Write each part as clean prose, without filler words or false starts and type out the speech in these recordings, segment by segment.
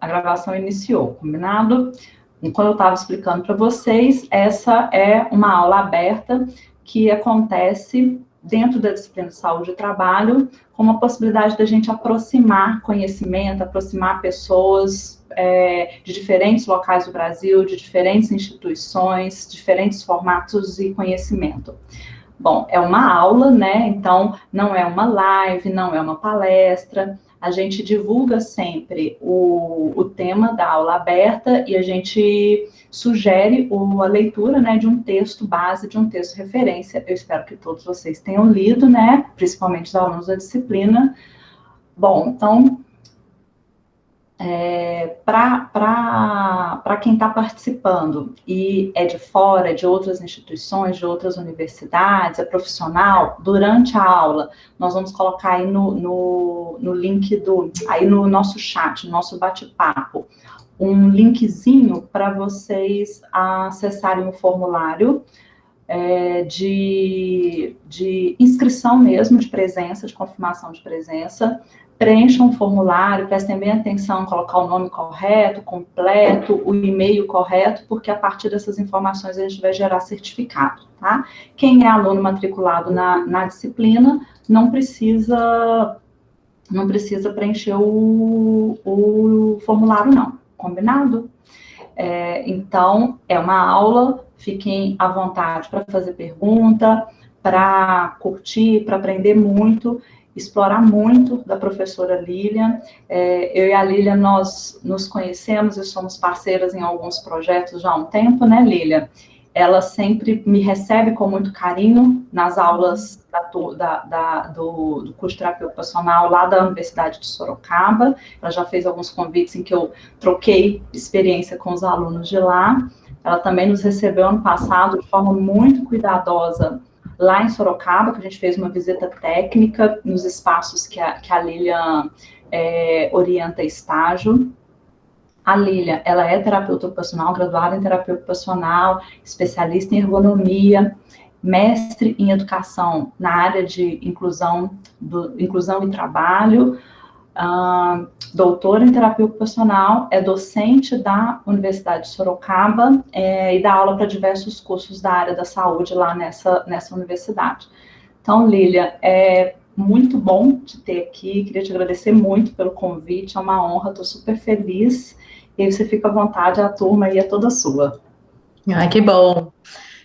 a gravação iniciou, combinado? Enquanto eu estava explicando para vocês, essa é uma aula aberta que acontece dentro da disciplina de saúde e trabalho, com uma possibilidade da gente aproximar conhecimento, aproximar pessoas de diferentes locais do Brasil, de diferentes instituições, diferentes formatos e conhecimento. Bom, é uma aula, né? Então, não é uma live, não é uma palestra. A gente divulga sempre o tema da aula aberta e a gente sugere a leitura, né, de um texto base, de um texto referência. Eu espero que todos vocês tenham lido, né? Principalmente os alunos da disciplina. Bom, então, para quem está participando e é de fora, é de outras instituições, de outras universidades, é profissional, durante a aula, nós vamos colocar aí no link aí no nosso chat, no nosso bate-papo, um linkzinho para vocês acessarem o formulário de inscrição mesmo, de presença, de confirmação de presença. Preencham um formulário, prestem bem atenção, colocar o nome correto, completo, o e-mail correto, porque a partir dessas informações a gente vai gerar certificado, tá? Quem é aluno matriculado na disciplina não precisa preencher o formulário, não. Combinado? Então, é uma aula, fiquem à vontade para fazer pergunta, para curtir, para aprender muito, explorar muito da professora Lilian. Eu e a Lilian, nós nos conhecemos e somos parceiras em alguns projetos já há um tempo, né, Lilian? Ela sempre me recebe com muito carinho nas aulas do curso de terapia ocupacional lá da Universidade de Sorocaba. Ela já fez alguns convites em que eu troquei experiência com os alunos de lá. Ela também nos recebeu ano passado de forma muito cuidadosa lá em Sorocaba, que a gente fez uma visita técnica nos espaços que a Lilian orienta estágio. A Lilian, ela é terapeuta ocupacional, graduada em terapia ocupacional, especialista em ergonomia, mestre em educação na área de inclusão e trabalho, doutora em terapia ocupacional, é docente da Universidade de Sorocaba e dá aula para diversos cursos da área da saúde lá nessa universidade. Então, Lilian, é muito bom te ter aqui, queria te agradecer muito pelo convite, é uma honra, estou super feliz, e aí você fica à vontade, a turma aí é toda sua. Ai, que bom.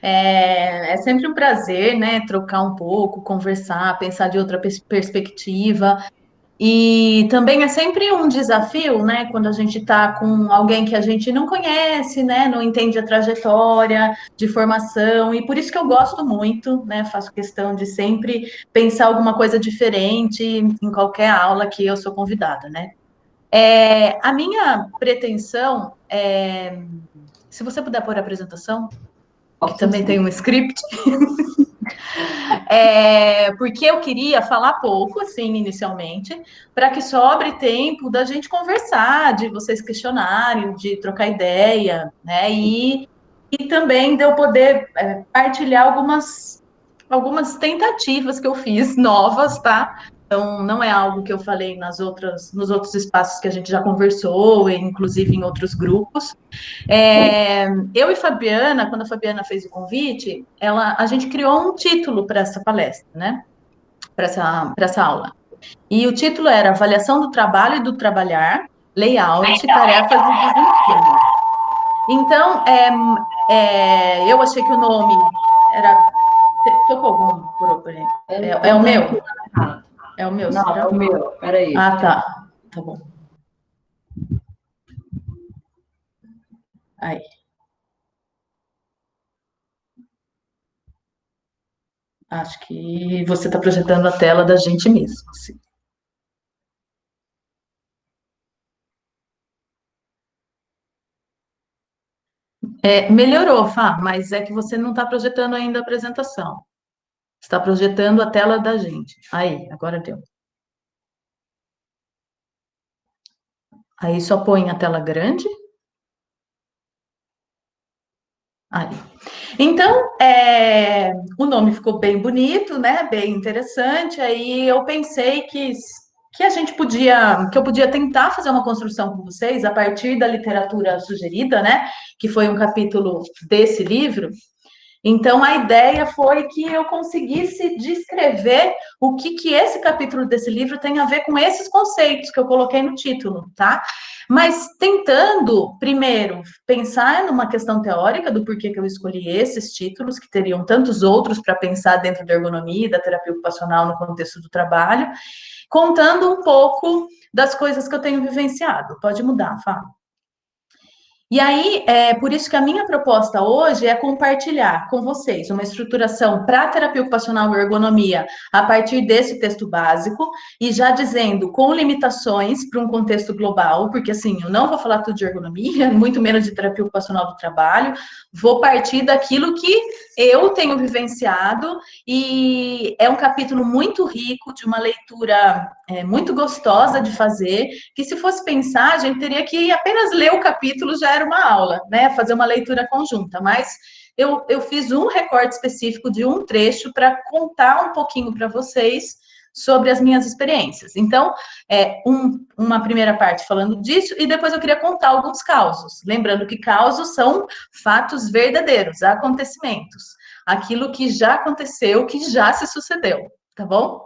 É sempre um prazer, né, trocar um pouco, conversar, pensar de outra perspectiva. E também é sempre um desafio, né, quando a gente está com alguém que a gente não conhece, né, não entende a trajetória de formação, e por isso que eu gosto muito, né, faço questão de sempre pensar alguma coisa diferente em qualquer aula que eu sou convidada, né. A minha pretensão é, se você puder pôr a apresentação, que Posso também tem sim. um script, porque eu queria falar pouco, assim, inicialmente, para que sobre tempo da gente conversar, de vocês questionarem, de trocar ideia, né? E também de eu poder partilhar algumas tentativas que eu fiz novas, tá? Então, não é algo que eu falei nos outros espaços que a gente já conversou, inclusive em outros grupos. Eu e Fabiana, quando a Fabiana fez o convite, a gente criou um título para essa palestra, né? Para essa aula. E o título era Avaliação do Trabalho e do Trabalhar, Layout, Tarefas e Desempenho. Então, eu achei que o nome era. Tocou algum problema? É o meu? É o meu, Não, é será? o meu, peraí. Ah, tá. Tá bom. Aí. Acho que você está projetando a tela da gente mesmo. Assim. Melhorou, Fá, mas é que você não está projetando ainda a apresentação. Está projetando a tela da gente. Aí, agora deu. Aí só põe a tela grande. Aí. Então, o nome ficou bem bonito, né? Bem interessante. Aí eu pensei que eu podia tentar fazer uma construção com vocês a partir da literatura sugerida, né? Que foi um capítulo desse livro. Então, a ideia foi que eu conseguisse descrever o que esse capítulo desse livro tem a ver com esses conceitos que eu coloquei no título, tá? Mas tentando, primeiro, pensar numa questão teórica do porquê que eu escolhi esses títulos, que teriam tantos outros para pensar dentro da ergonomia e da terapia ocupacional no contexto do trabalho, contando um pouco das coisas que eu tenho vivenciado. Pode mudar, Fábio. E aí, por isso que a minha proposta hoje é compartilhar com vocês uma estruturação para terapia ocupacional e ergonomia a partir desse texto básico, e já dizendo com limitações para um contexto global, porque assim, eu não vou falar tudo de ergonomia, muito menos de terapia ocupacional do trabalho, vou partir daquilo que eu tenho vivenciado, e é um capítulo muito rico, de uma leitura muito gostosa de fazer, que se fosse pensar, a gente teria que apenas ler o capítulo, já era uma aula, né? Fazer uma leitura conjunta, mas eu fiz um recorte específico de um trecho para contar um pouquinho para vocês sobre as minhas experiências. Então, uma primeira parte falando disso, e depois eu queria contar alguns causos. Lembrando que causos são fatos verdadeiros, acontecimentos. Aquilo que já aconteceu, que já se sucedeu, tá bom?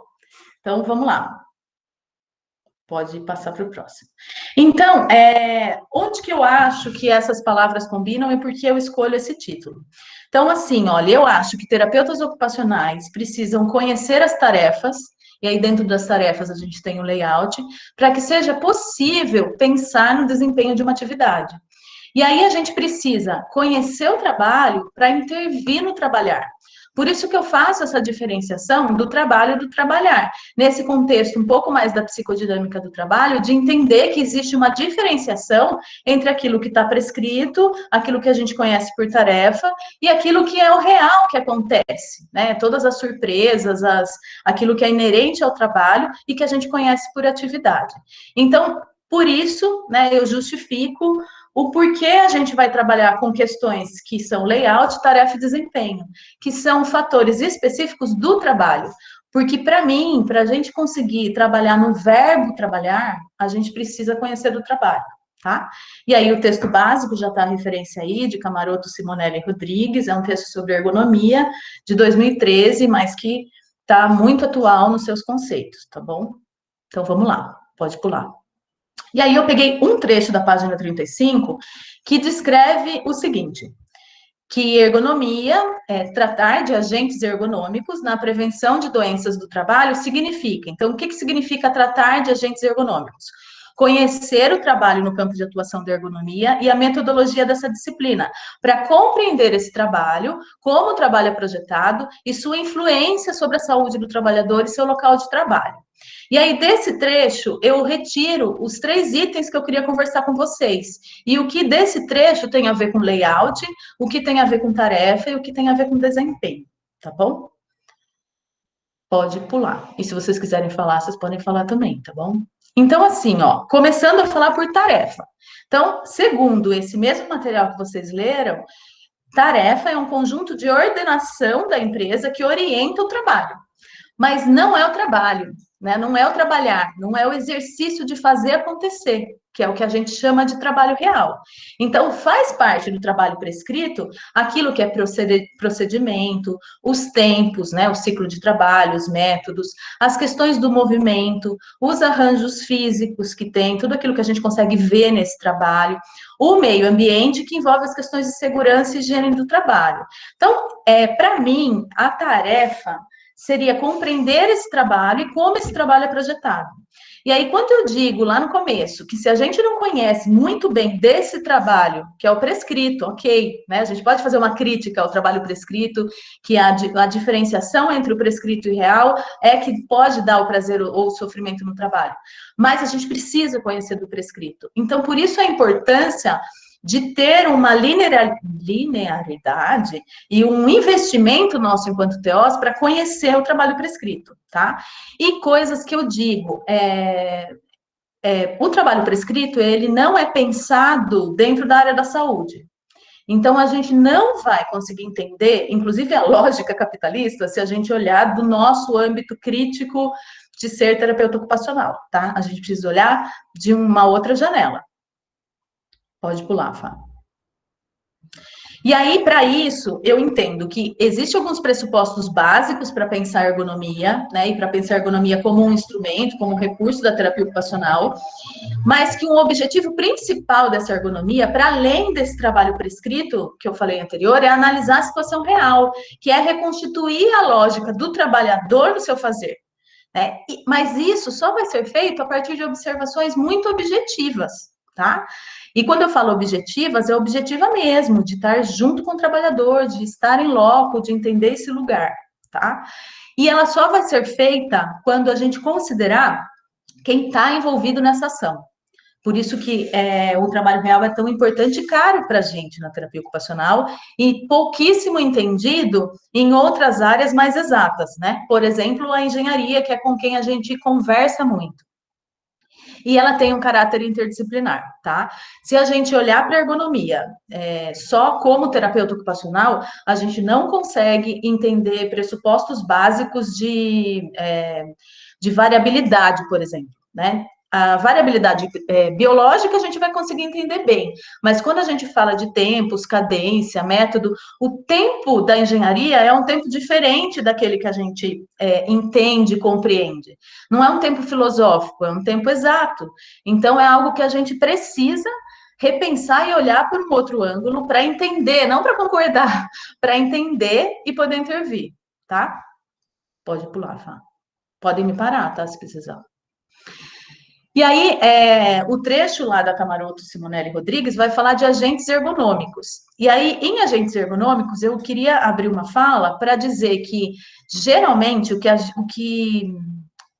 Então, vamos lá. Pode passar para o próximo. Então, onde que eu acho que essas palavras combinam e por que eu escolho esse título? Então, assim, olha, eu acho que terapeutas ocupacionais precisam conhecer as tarefas, e aí dentro das tarefas a gente tem o layout, para que seja possível pensar no desempenho de uma atividade. E aí a gente precisa conhecer o trabalho para intervir no trabalhar. Por isso que eu faço essa diferenciação do trabalho e do trabalhar. Nesse contexto um pouco mais da psicodinâmica do trabalho, de entender que existe uma diferenciação entre aquilo que está prescrito, aquilo que a gente conhece por tarefa, e aquilo que é o real que acontece, né? Todas as surpresas, aquilo que é inerente ao trabalho e que a gente conhece por atividade. Então, por isso, né, eu justifico o porquê a gente vai trabalhar com questões que são layout, tarefa e desempenho, que são fatores específicos do trabalho. Porque, para mim, para a gente conseguir trabalhar no verbo trabalhar, a gente precisa conhecer do trabalho, tá? E aí, o texto básico já está a referência aí, de Camaroto, Simonelli Rodrigues, é um texto sobre ergonomia, de 2013, mas que está muito atual nos seus conceitos, tá bom? Então, vamos lá, pode pular. E aí eu peguei um trecho da página 35 que descreve o seguinte, que ergonomia, tratar de agentes ergonômicos na prevenção de doenças do trabalho significa. Então, o que significa tratar de agentes ergonômicos? Conhecer o trabalho no campo de atuação da ergonomia e a metodologia dessa disciplina, para compreender esse trabalho, como o trabalho é projetado e sua influência sobre a saúde do trabalhador e seu local de trabalho. E aí, desse trecho, eu retiro os 3 itens que eu queria conversar com vocês. E o que desse trecho tem a ver com layout, o que tem a ver com tarefa e o que tem a ver com desempenho, tá bom? Pode pular. E se vocês quiserem falar, vocês podem falar também, tá bom? Então, assim, ó, começando a falar por tarefa. Então, segundo esse mesmo material que vocês leram, tarefa é um conjunto de ordenação da empresa que orienta o trabalho. Mas não é o trabalho, né? Não é o trabalhar, não é o exercício de fazer acontecer, que é o que a gente chama de trabalho real. Então, faz parte do trabalho prescrito aquilo que é procedimento, os tempos, né? O ciclo de trabalho, os métodos, as questões do movimento, os arranjos físicos que tem, tudo aquilo que a gente consegue ver nesse trabalho, o meio ambiente, que envolve as questões de segurança e higiene do trabalho. Então, para mim, a tarefa seria compreender esse trabalho e como esse trabalho é projetado. E aí, quando eu digo lá no começo que se a gente não conhece muito bem desse trabalho, que é o prescrito, ok, né? A gente pode fazer uma crítica ao trabalho prescrito, que a diferenciação entre o prescrito e o real é que pode dar o prazer ou o sofrimento no trabalho. Mas a gente precisa conhecer do prescrito. Então, por isso a importância de ter uma linearidade e um investimento nosso enquanto TOs para conhecer o trabalho prescrito, tá? E coisas que eu digo, o trabalho prescrito, ele não é pensado dentro da área da saúde. Então, a gente não vai conseguir entender, inclusive a lógica capitalista, se a gente olhar do nosso âmbito crítico, de ser terapeuta ocupacional, tá? A gente precisa olhar de uma outra janela. Pode pular, Fá. E aí, para isso, eu entendo que existem alguns pressupostos básicos para pensar ergonomia, né? E para pensar ergonomia como um instrumento, como um recurso da terapia ocupacional, mas que um objetivo principal dessa ergonomia, para além desse trabalho prescrito que eu falei anterior, é analisar a situação real, que é reconstituir a lógica do trabalhador no seu fazer. Né? Mas isso só vai ser feito a partir de observações muito objetivas, tá? E quando eu falo objetivas, é objetiva mesmo, de estar junto com o trabalhador, de estar em loco, de entender esse lugar, tá? E ela só vai ser feita quando a gente considerar quem está envolvido nessa ação. Por isso que o trabalho real é tão importante e caro para a gente na terapia ocupacional e pouquíssimo entendido em outras áreas mais exatas, né? Por exemplo, a engenharia, que é com quem a gente conversa muito. E ela tem um caráter interdisciplinar, tá? Se a gente olhar para a ergonomia só como terapeuta ocupacional, a gente não consegue entender pressupostos básicos de variabilidade, por exemplo, né? A variabilidade biológica a gente vai conseguir entender bem, mas quando a gente fala de tempos, cadência, método, o tempo da engenharia é um tempo diferente daquele que a gente entende, compreende. Não é um tempo filosófico, é um tempo exato. Então, é algo que a gente precisa repensar e olhar por um outro ângulo para entender, não para concordar, para entender e poder intervir, tá? Pode pular, Fá. Podem me parar, tá? Se precisar. E aí, o trecho lá da Camaroto Simonelli Rodrigues vai falar de agentes ergonômicos. E aí, em agentes ergonômicos, eu queria abrir uma fala para dizer que, geralmente, o que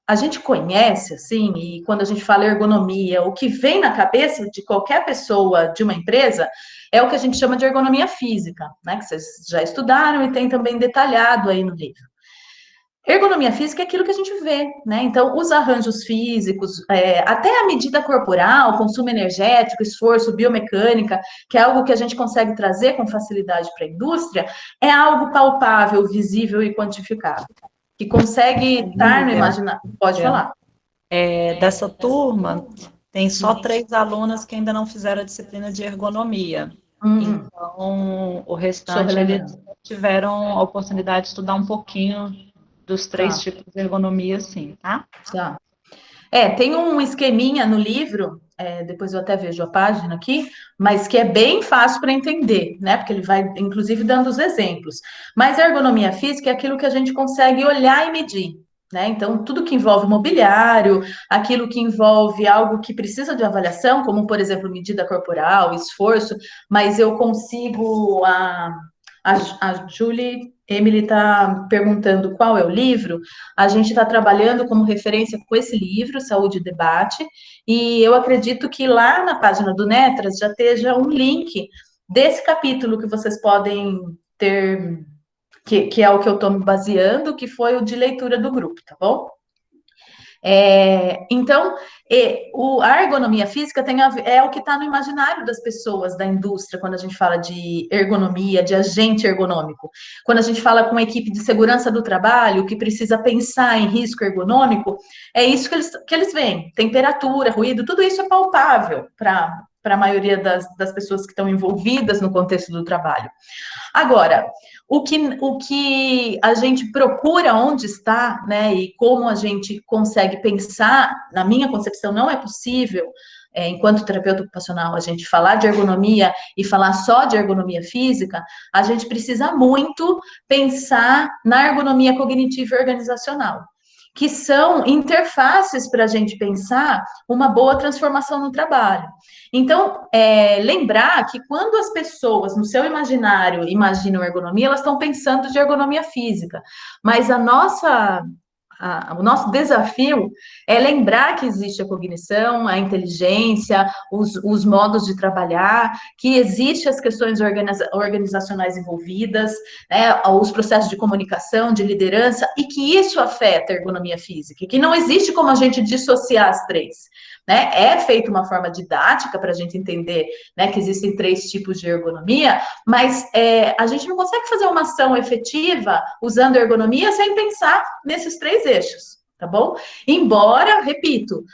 a gente conhece, assim, e quando a gente fala ergonomia, o que vem na cabeça de qualquer pessoa de uma empresa é o que a gente chama de ergonomia física, né? Que vocês já estudaram e tem também detalhado aí no livro. Ergonomia física é aquilo que a gente vê, né? Então, os arranjos físicos, até a medida corporal, consumo energético, esforço, biomecânica, que é algo que a gente consegue trazer com facilidade para a indústria, é algo palpável, visível e quantificável, que consegue estar no imaginário. Pode falar. Dessa turma, tem só 3 alunas que ainda não fizeram a disciplina de ergonomia. Então, o restante, eles tiveram a oportunidade de estudar um pouquinho dos 3 tipos de ergonomia, sim, tá? Tá. Tem um esqueminha no livro, depois eu até vejo a página aqui, mas que é bem fácil para entender, né? Porque ele vai, inclusive, dando os exemplos. Mas a ergonomia física é aquilo que a gente consegue olhar e medir, né? Então, tudo que envolve mobiliário, aquilo que envolve algo que precisa de avaliação, como, por exemplo, medida corporal, esforço, mas eu consigo... A Julie Emily está perguntando qual é o livro. A gente está trabalhando como referência com esse livro, Saúde e Debate, e eu acredito que lá na página do Netras já esteja um link desse capítulo que vocês podem ter, que é o que eu estou me baseando, que foi o de leitura do grupo, tá bom? Então, a ergonomia física é o que está no imaginário das pessoas da indústria, quando a gente fala de ergonomia, de agente ergonômico. Quando a gente fala com a equipe de segurança do trabalho, que precisa pensar em risco ergonômico, é isso que eles veem. Temperatura, ruído, tudo isso é palpável para a maioria das pessoas que estão envolvidas no contexto do trabalho. Agora, o que a gente procura onde está, né, e como a gente consegue pensar, na minha concepção, não é possível, enquanto terapeuta ocupacional, a gente falar de ergonomia e falar só de ergonomia física, a gente precisa muito pensar na ergonomia cognitiva e organizacional, que são interfaces para a gente pensar uma boa transformação no trabalho. Então, lembrar que quando as pessoas, no seu imaginário, imaginam ergonomia, elas estão pensando de ergonomia física, mas o nosso desafio é lembrar que existe a cognição, a inteligência, os modos de trabalhar, que existem as questões organizacionais envolvidas, né, os processos de comunicação, de liderança, e que isso afeta a ergonomia física, que não existe como a gente dissociar as 3. Né? É feita uma forma didática para a gente entender, né, que existem 3 tipos de ergonomia, mas a gente não consegue fazer uma ação efetiva usando ergonomia sem pensar nesses 3 eixos, tá bom? Embora, repito,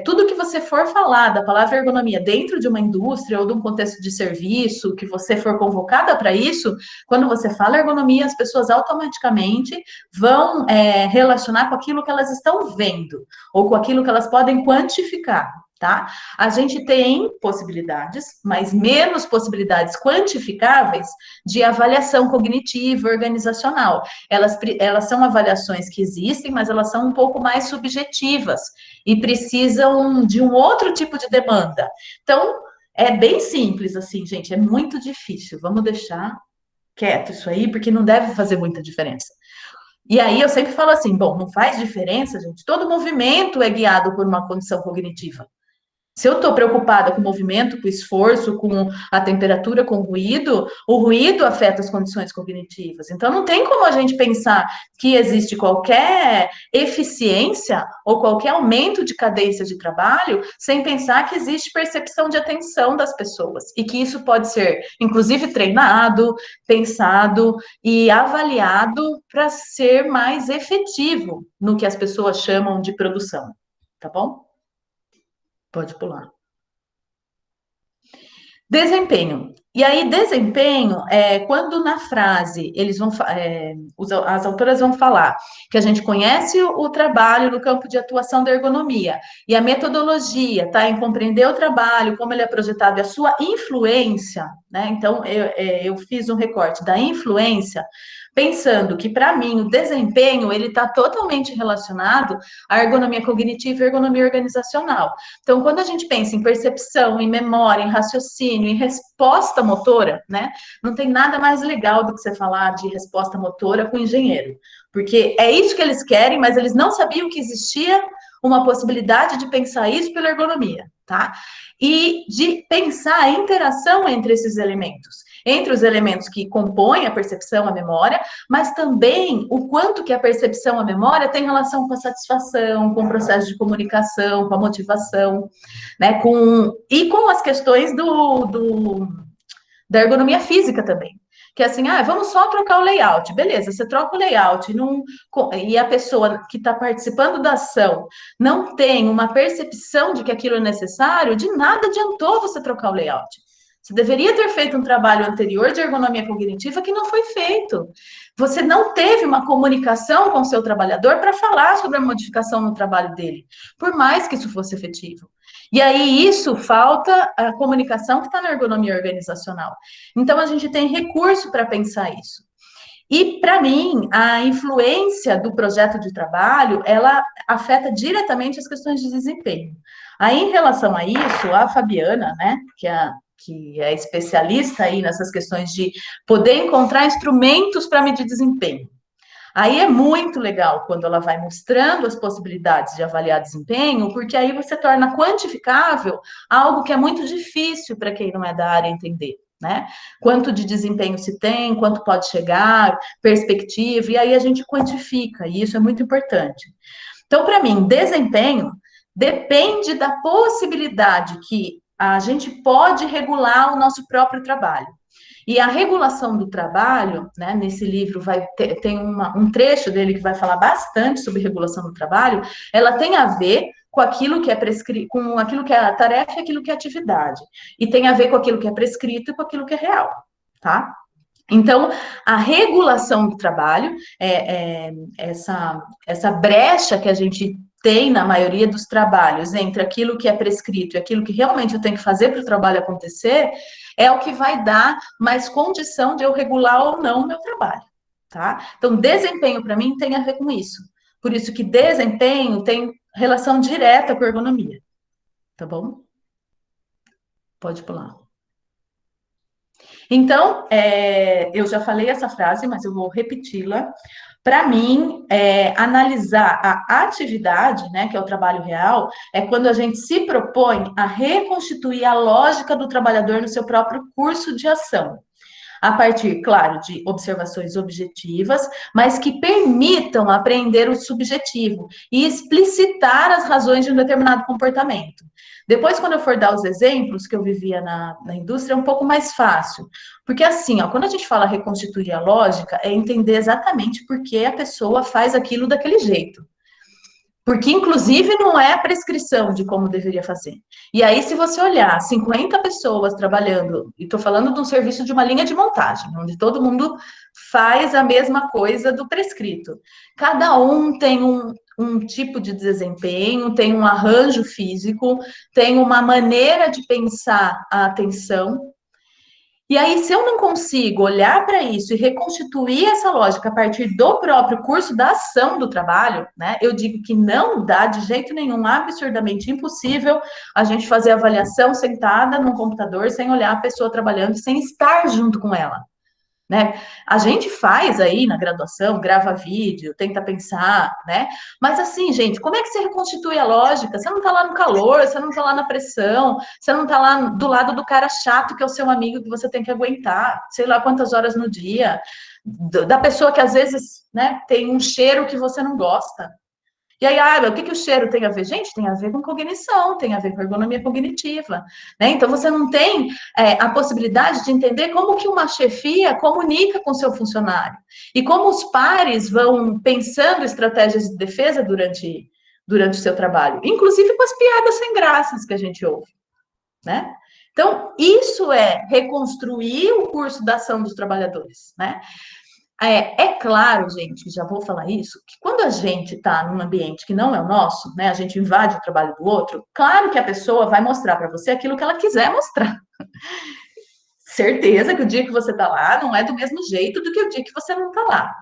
tudo que você for falar da palavra ergonomia dentro de uma indústria ou de um contexto de serviço, que você for convocada para isso, quando você fala ergonomia, as pessoas automaticamente vão relacionar com aquilo que elas estão vendo, ou com aquilo que elas podem quantificar. Tá? A gente tem possibilidades, mas menos possibilidades quantificáveis de avaliação cognitiva, organizacional. Elas são avaliações que existem, mas elas são um pouco mais subjetivas e precisam de um outro tipo de demanda. Então, é bem simples assim, gente, é muito difícil. Vamos deixar quieto isso aí, porque não deve fazer muita diferença. E aí eu sempre falo assim, bom, não faz diferença, gente, todo movimento é guiado por uma condição cognitiva. Se eu estou preocupada com o movimento, com o esforço, com a temperatura, com o ruído afeta as condições cognitivas. Então, não tem como a gente pensar que existe qualquer eficiência ou qualquer aumento de cadência de trabalho sem pensar que existe percepção de atenção das pessoas e que isso pode ser, inclusive, treinado, pensado e avaliado para ser mais efetivo no que as pessoas chamam de produção. Tá bom? Pode pular. Desempenho. E aí, desempenho é quando na frase eles vão, as autoras vão falar que a gente conhece o trabalho no campo de atuação da ergonomia e a metodologia está em compreender o trabalho, como ele é projetado e a sua influência, né? Então, eu fiz um recorte da influência, pensando que, para mim, o desempenho ele está totalmente relacionado à ergonomia cognitiva e ergonomia organizacional. Então, quando a gente pensa em percepção, em memória, em raciocínio, em resposta motora, né? Não tem nada mais legal do que você falar de resposta motora com engenheiro, porque é isso que eles querem, mas eles não sabiam que existia uma possibilidade de pensar isso pela ergonomia, tá? E de pensar a interação entre esses elementos, entre os elementos que compõem a percepção, a memória, mas também o quanto que a percepção, a memória tem relação com a satisfação, com o processo de comunicação, com a motivação, né? E com as questões da ergonomia física também. Que é assim, vamos só trocar o layout. Beleza, você troca o layout e a pessoa que está participando da ação não tem uma percepção de que aquilo é necessário, de nada adiantou você trocar o layout. Você deveria ter feito um trabalho anterior de ergonomia cognitiva que não foi feito. Você não teve uma comunicação com o seu trabalhador para falar sobre a modificação no trabalho dele, por mais que isso fosse efetivo. E aí, isso falta a comunicação que está na ergonomia organizacional. Então, a gente tem recurso para pensar isso. E, para mim, a influência do projeto de trabalho, ela afeta diretamente as questões de desempenho. Aí, em relação a isso, a Fabiana, né, que é especialista aí nessas questões de poder encontrar instrumentos para medir desempenho. Aí é muito legal quando ela vai mostrando as possibilidades de avaliar desempenho, porque aí você torna quantificável algo que é muito difícil para quem não é da área entender, né? Quanto de desempenho se tem, quanto pode chegar, perspectiva, e aí a gente quantifica, e isso é muito importante. Então, para mim, desempenho depende da possibilidade que a gente pode regular o nosso próprio trabalho. E a regulação do trabalho, né, nesse livro tem um trecho dele que vai falar bastante sobre regulação do trabalho, ela tem a ver com aquilo que é prescrito, com aquilo que é a tarefa e aquilo que é a atividade. E tem a ver com aquilo que é prescrito e com aquilo que é real, tá? Então, a regulação do trabalho, essa brecha que a gente tem na maioria dos trabalhos entre aquilo que é prescrito e aquilo que realmente eu tenho que fazer para o trabalho acontecer, é o que vai dar mais condição de eu regular ou não o meu trabalho, tá? Então, desempenho, para mim, tem a ver com isso. Por isso que desempenho tem relação direta com ergonomia, tá bom? Pode pular. Então, eu já falei essa frase, mas eu vou repeti-la. Para mim, analisar a atividade, né, que é o trabalho real, é quando a gente se propõe a reconstituir a lógica do trabalhador no seu próprio curso de ação. A partir, claro, de observações objetivas, mas que permitam apreender o subjetivo e explicitar as razões de um determinado comportamento. Depois, quando eu for dar os exemplos que eu vivia na indústria, é um pouco mais fácil. Porque assim, quando a gente fala reconstituir a lógica, é entender exatamente por que a pessoa faz aquilo daquele jeito. Porque, inclusive, não é a prescrição de como deveria fazer. E aí, se você olhar 50 pessoas trabalhando, e estou falando de um serviço de uma linha de montagem, onde todo mundo faz a mesma coisa do prescrito. Cada um tem um tipo de desempenho, tem um arranjo físico, tem uma maneira de pensar a atenção. E aí, se eu não consigo olhar para isso e reconstituir essa lógica a partir do próprio curso da ação do trabalho, né? Eu digo que não dá de jeito nenhum, absurdamente impossível, a gente fazer avaliação sentada num computador, sem olhar a pessoa trabalhando, sem estar junto com ela. Né? A gente faz aí na graduação, grava vídeo, tenta pensar, né? Mas assim, gente, como é que você reconstitui a lógica? Você não tá lá no calor, você não tá lá na pressão, você não tá lá do lado do cara chato que é o seu amigo que você tem que aguentar, sei lá quantas horas no dia, da pessoa que às vezes, né, tem um cheiro que você não gosta. E aí, o que o cheiro tem a ver? Gente, tem a ver com cognição, tem a ver com ergonomia cognitiva, né? Então, você não tem a possibilidade de entender como que uma chefia comunica com seu funcionário e como os pares vão pensando estratégias de defesa durante o seu trabalho, inclusive com as piadas sem graças que a gente ouve, né? Então, isso é reconstruir o curso da ação dos trabalhadores, né? É claro, gente, já vou falar isso, que quando a gente está num ambiente que não é o nosso, né, a gente invade o trabalho do outro, claro que a pessoa vai mostrar para você aquilo que ela quiser mostrar. Certeza que o dia que você está lá não é do mesmo jeito do que o dia que você não está lá.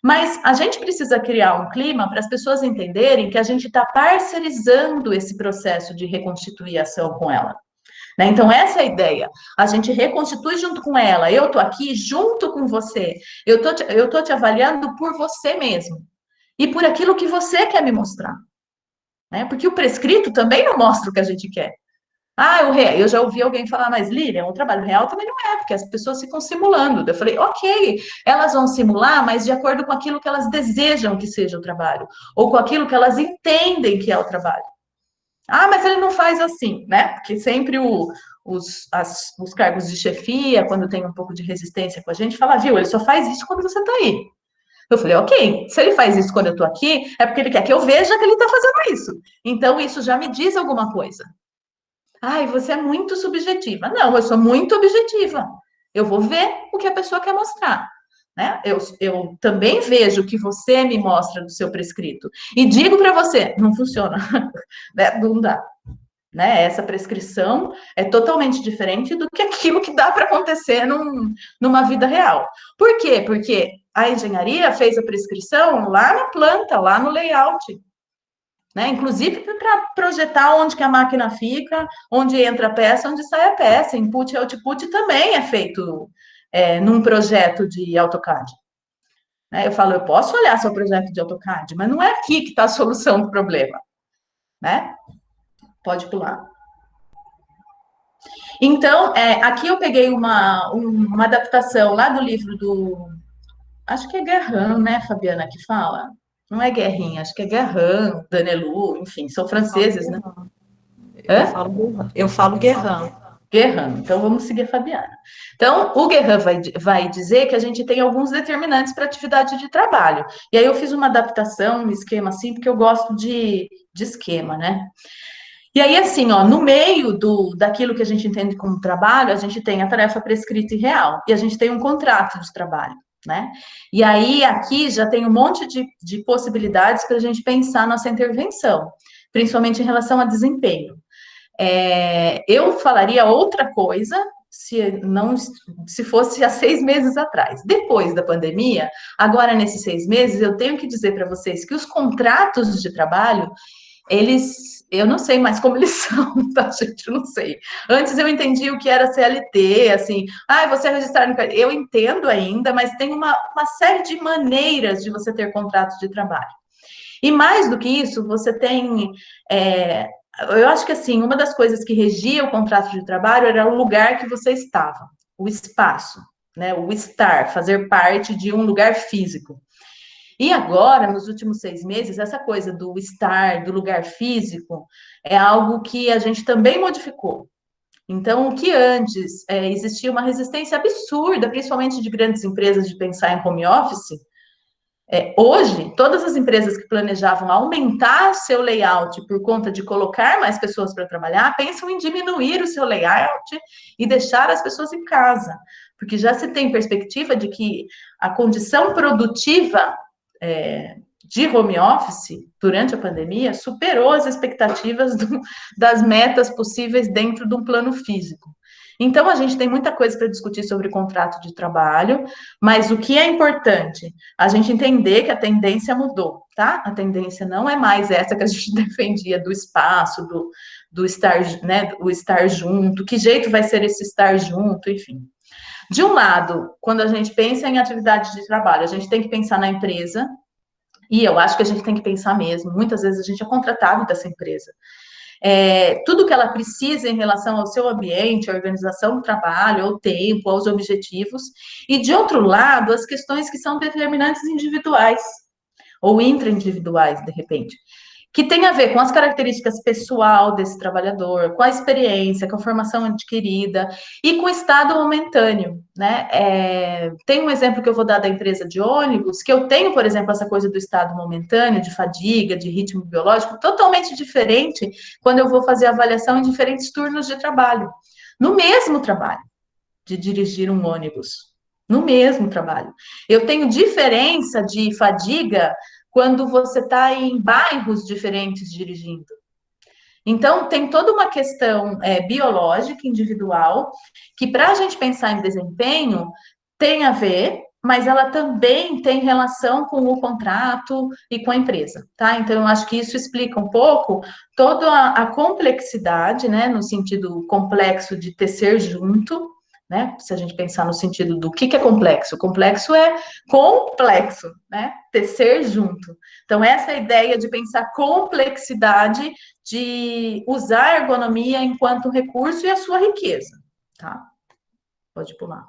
Mas a gente precisa criar um clima para as pessoas entenderem que a gente está parcerizando esse processo de reconstituir a ação com ela. Né? Então, essa é a ideia. A gente reconstitui junto com ela. Eu estou aqui junto com você. Eu tô te avaliando por você mesmo. E por aquilo que você quer me mostrar. Né? Porque o prescrito também não mostra o que a gente quer. Eu já ouvi alguém falar, mas Lília, o trabalho real também não é, porque as pessoas ficam simulando. Eu falei, ok, elas vão simular, mas de acordo com aquilo que elas desejam que seja o trabalho. Ou com aquilo que elas entendem que é o trabalho. Mas ele não faz assim, né? Porque sempre os cargos de chefia, quando tem um pouco de resistência com a gente, fala, viu, ele só faz isso quando você tá aí. Eu falei, ok, se ele faz isso quando eu tô aqui, é porque ele quer que eu veja que ele tá fazendo isso. Então, isso já me diz alguma coisa. Você é muito subjetiva. Não, eu sou muito objetiva. Eu vou ver o que a pessoa quer mostrar. Né? Eu também vejo o que você me mostra do seu prescrito. E digo para você, não funciona. Né? Não dá. Né? Essa prescrição é totalmente diferente do que aquilo que dá para acontecer numa vida real. Por quê? Porque a engenharia fez a prescrição lá na planta, lá no layout. Né? Inclusive para projetar onde que a máquina fica, onde entra a peça, onde sai a peça. Input e output também é feito num projeto de AutoCAD. Né? Eu falo, eu posso olhar seu projeto de AutoCAD, mas não é aqui que está a solução do problema. Né? Pode pular. Então, aqui eu peguei uma adaptação lá do livro do... Acho que é Guerrin, né, Fabiana, que fala? Não é Guerrin, acho que é Guerrin, Danelou, enfim, são franceses, né? Eu falo Guerrin. Guerrin, então vamos seguir a Fabiana. Então, o Guerrin vai dizer que a gente tem alguns determinantes para atividade de trabalho. E aí eu fiz uma adaptação, um esquema assim, porque eu gosto de esquema, né? E aí, assim, ó, no meio daquilo que a gente entende como trabalho, a gente tem a tarefa prescrita e real, e a gente tem um contrato de trabalho, né? E aí, aqui já tem um monte de possibilidades para a gente pensar nossa intervenção, principalmente em relação a desempenho. Eu falaria outra coisa se fosse há 6 meses atrás. Depois da pandemia, agora nesses 6 meses, eu tenho que dizer para vocês que os contratos de trabalho, eu não sei mais como eles são, tá, gente? Eu não sei. Antes eu entendi o que era CLT, assim, você é registrado no... Eu entendo ainda, mas tem uma série de maneiras de você ter contratos de trabalho. E mais do que isso, você tem... eu acho que, assim, uma das coisas que regia o contrato de trabalho era o lugar que você estava, o espaço, né? O estar, fazer parte de um lugar físico. E agora, nos últimos 6 meses, essa coisa do estar, do lugar físico, é algo que a gente também modificou. Então, o que antes existia uma resistência absurda, principalmente de grandes empresas, de pensar em home office, Hoje, todas as empresas que planejavam aumentar seu layout por conta de colocar mais pessoas para trabalhar, pensam em diminuir o seu layout e deixar as pessoas em casa, porque já se tem perspectiva de que a condição produtiva de home office durante a pandemia superou as expectativas das metas possíveis dentro de um plano físico. Então, a gente tem muita coisa para discutir sobre contrato de trabalho, mas o que é importante? A gente entender que a tendência mudou, tá? A tendência não é mais essa que a gente defendia do espaço, do estar, né, o estar junto, que jeito vai ser esse estar junto, enfim. De um lado, quando a gente pensa em atividade de trabalho, a gente tem que pensar na empresa, e eu acho que a gente tem que pensar mesmo, muitas vezes a gente é contratado dessa empresa. Tudo que ela precisa em relação ao seu ambiente, à organização do trabalho, ao tempo, aos objetivos, e de outro lado, as questões que são determinantes individuais, ou intra-individuais, de repente, que tem a ver com as características pessoal desse trabalhador, com a experiência, com a formação adquirida e com o estado momentâneo, né? Tem um exemplo que eu vou dar da empresa de ônibus, que eu tenho, por exemplo, essa coisa do estado momentâneo, de fadiga, de ritmo biológico, totalmente diferente quando eu vou fazer avaliação em diferentes turnos de trabalho. No mesmo trabalho de dirigir um ônibus, no mesmo trabalho. Eu tenho diferença de fadiga quando você está em bairros diferentes dirigindo. Então, tem toda uma questão biológica, individual, que para a gente pensar em desempenho, tem a ver, mas ela também tem relação com o contrato e com a empresa, tá? Então, eu acho que isso explica um pouco toda a complexidade, né, no sentido complexo de tecer junto, né? Se a gente pensar no sentido do que é complexo, complexo é complexo, né? Tecer junto. Então, essa ideia de pensar complexidade, de usar a ergonomia enquanto recurso e a sua riqueza, tá? Pode pular.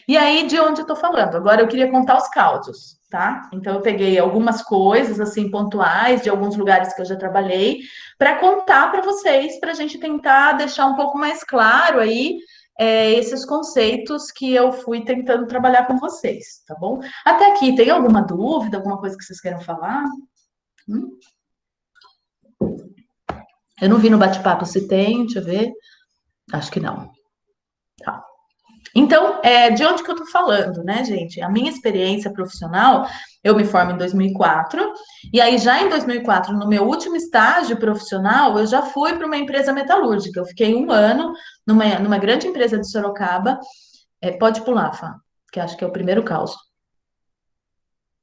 E aí, de onde eu tô falando? Agora eu queria contar os causos, tá? Então, eu peguei algumas coisas, assim, pontuais, de alguns lugares que eu já trabalhei, para contar para vocês, para a gente tentar deixar um pouco mais claro aí esses conceitos que eu fui tentando trabalhar com vocês, tá bom? Até aqui, tem alguma dúvida, alguma coisa que vocês queiram falar? Eu não vi no bate-papo se tem, deixa eu ver. Acho que não. Tá. Então, de onde que eu tô falando, né, gente? A minha experiência profissional, eu me formo em 2004, e aí já em 2004, no meu último estágio profissional, eu já fui para uma empresa metalúrgica. Eu fiquei 1 ano numa grande empresa de Sorocaba. Pode pular, Fá, que acho que é o primeiro caos.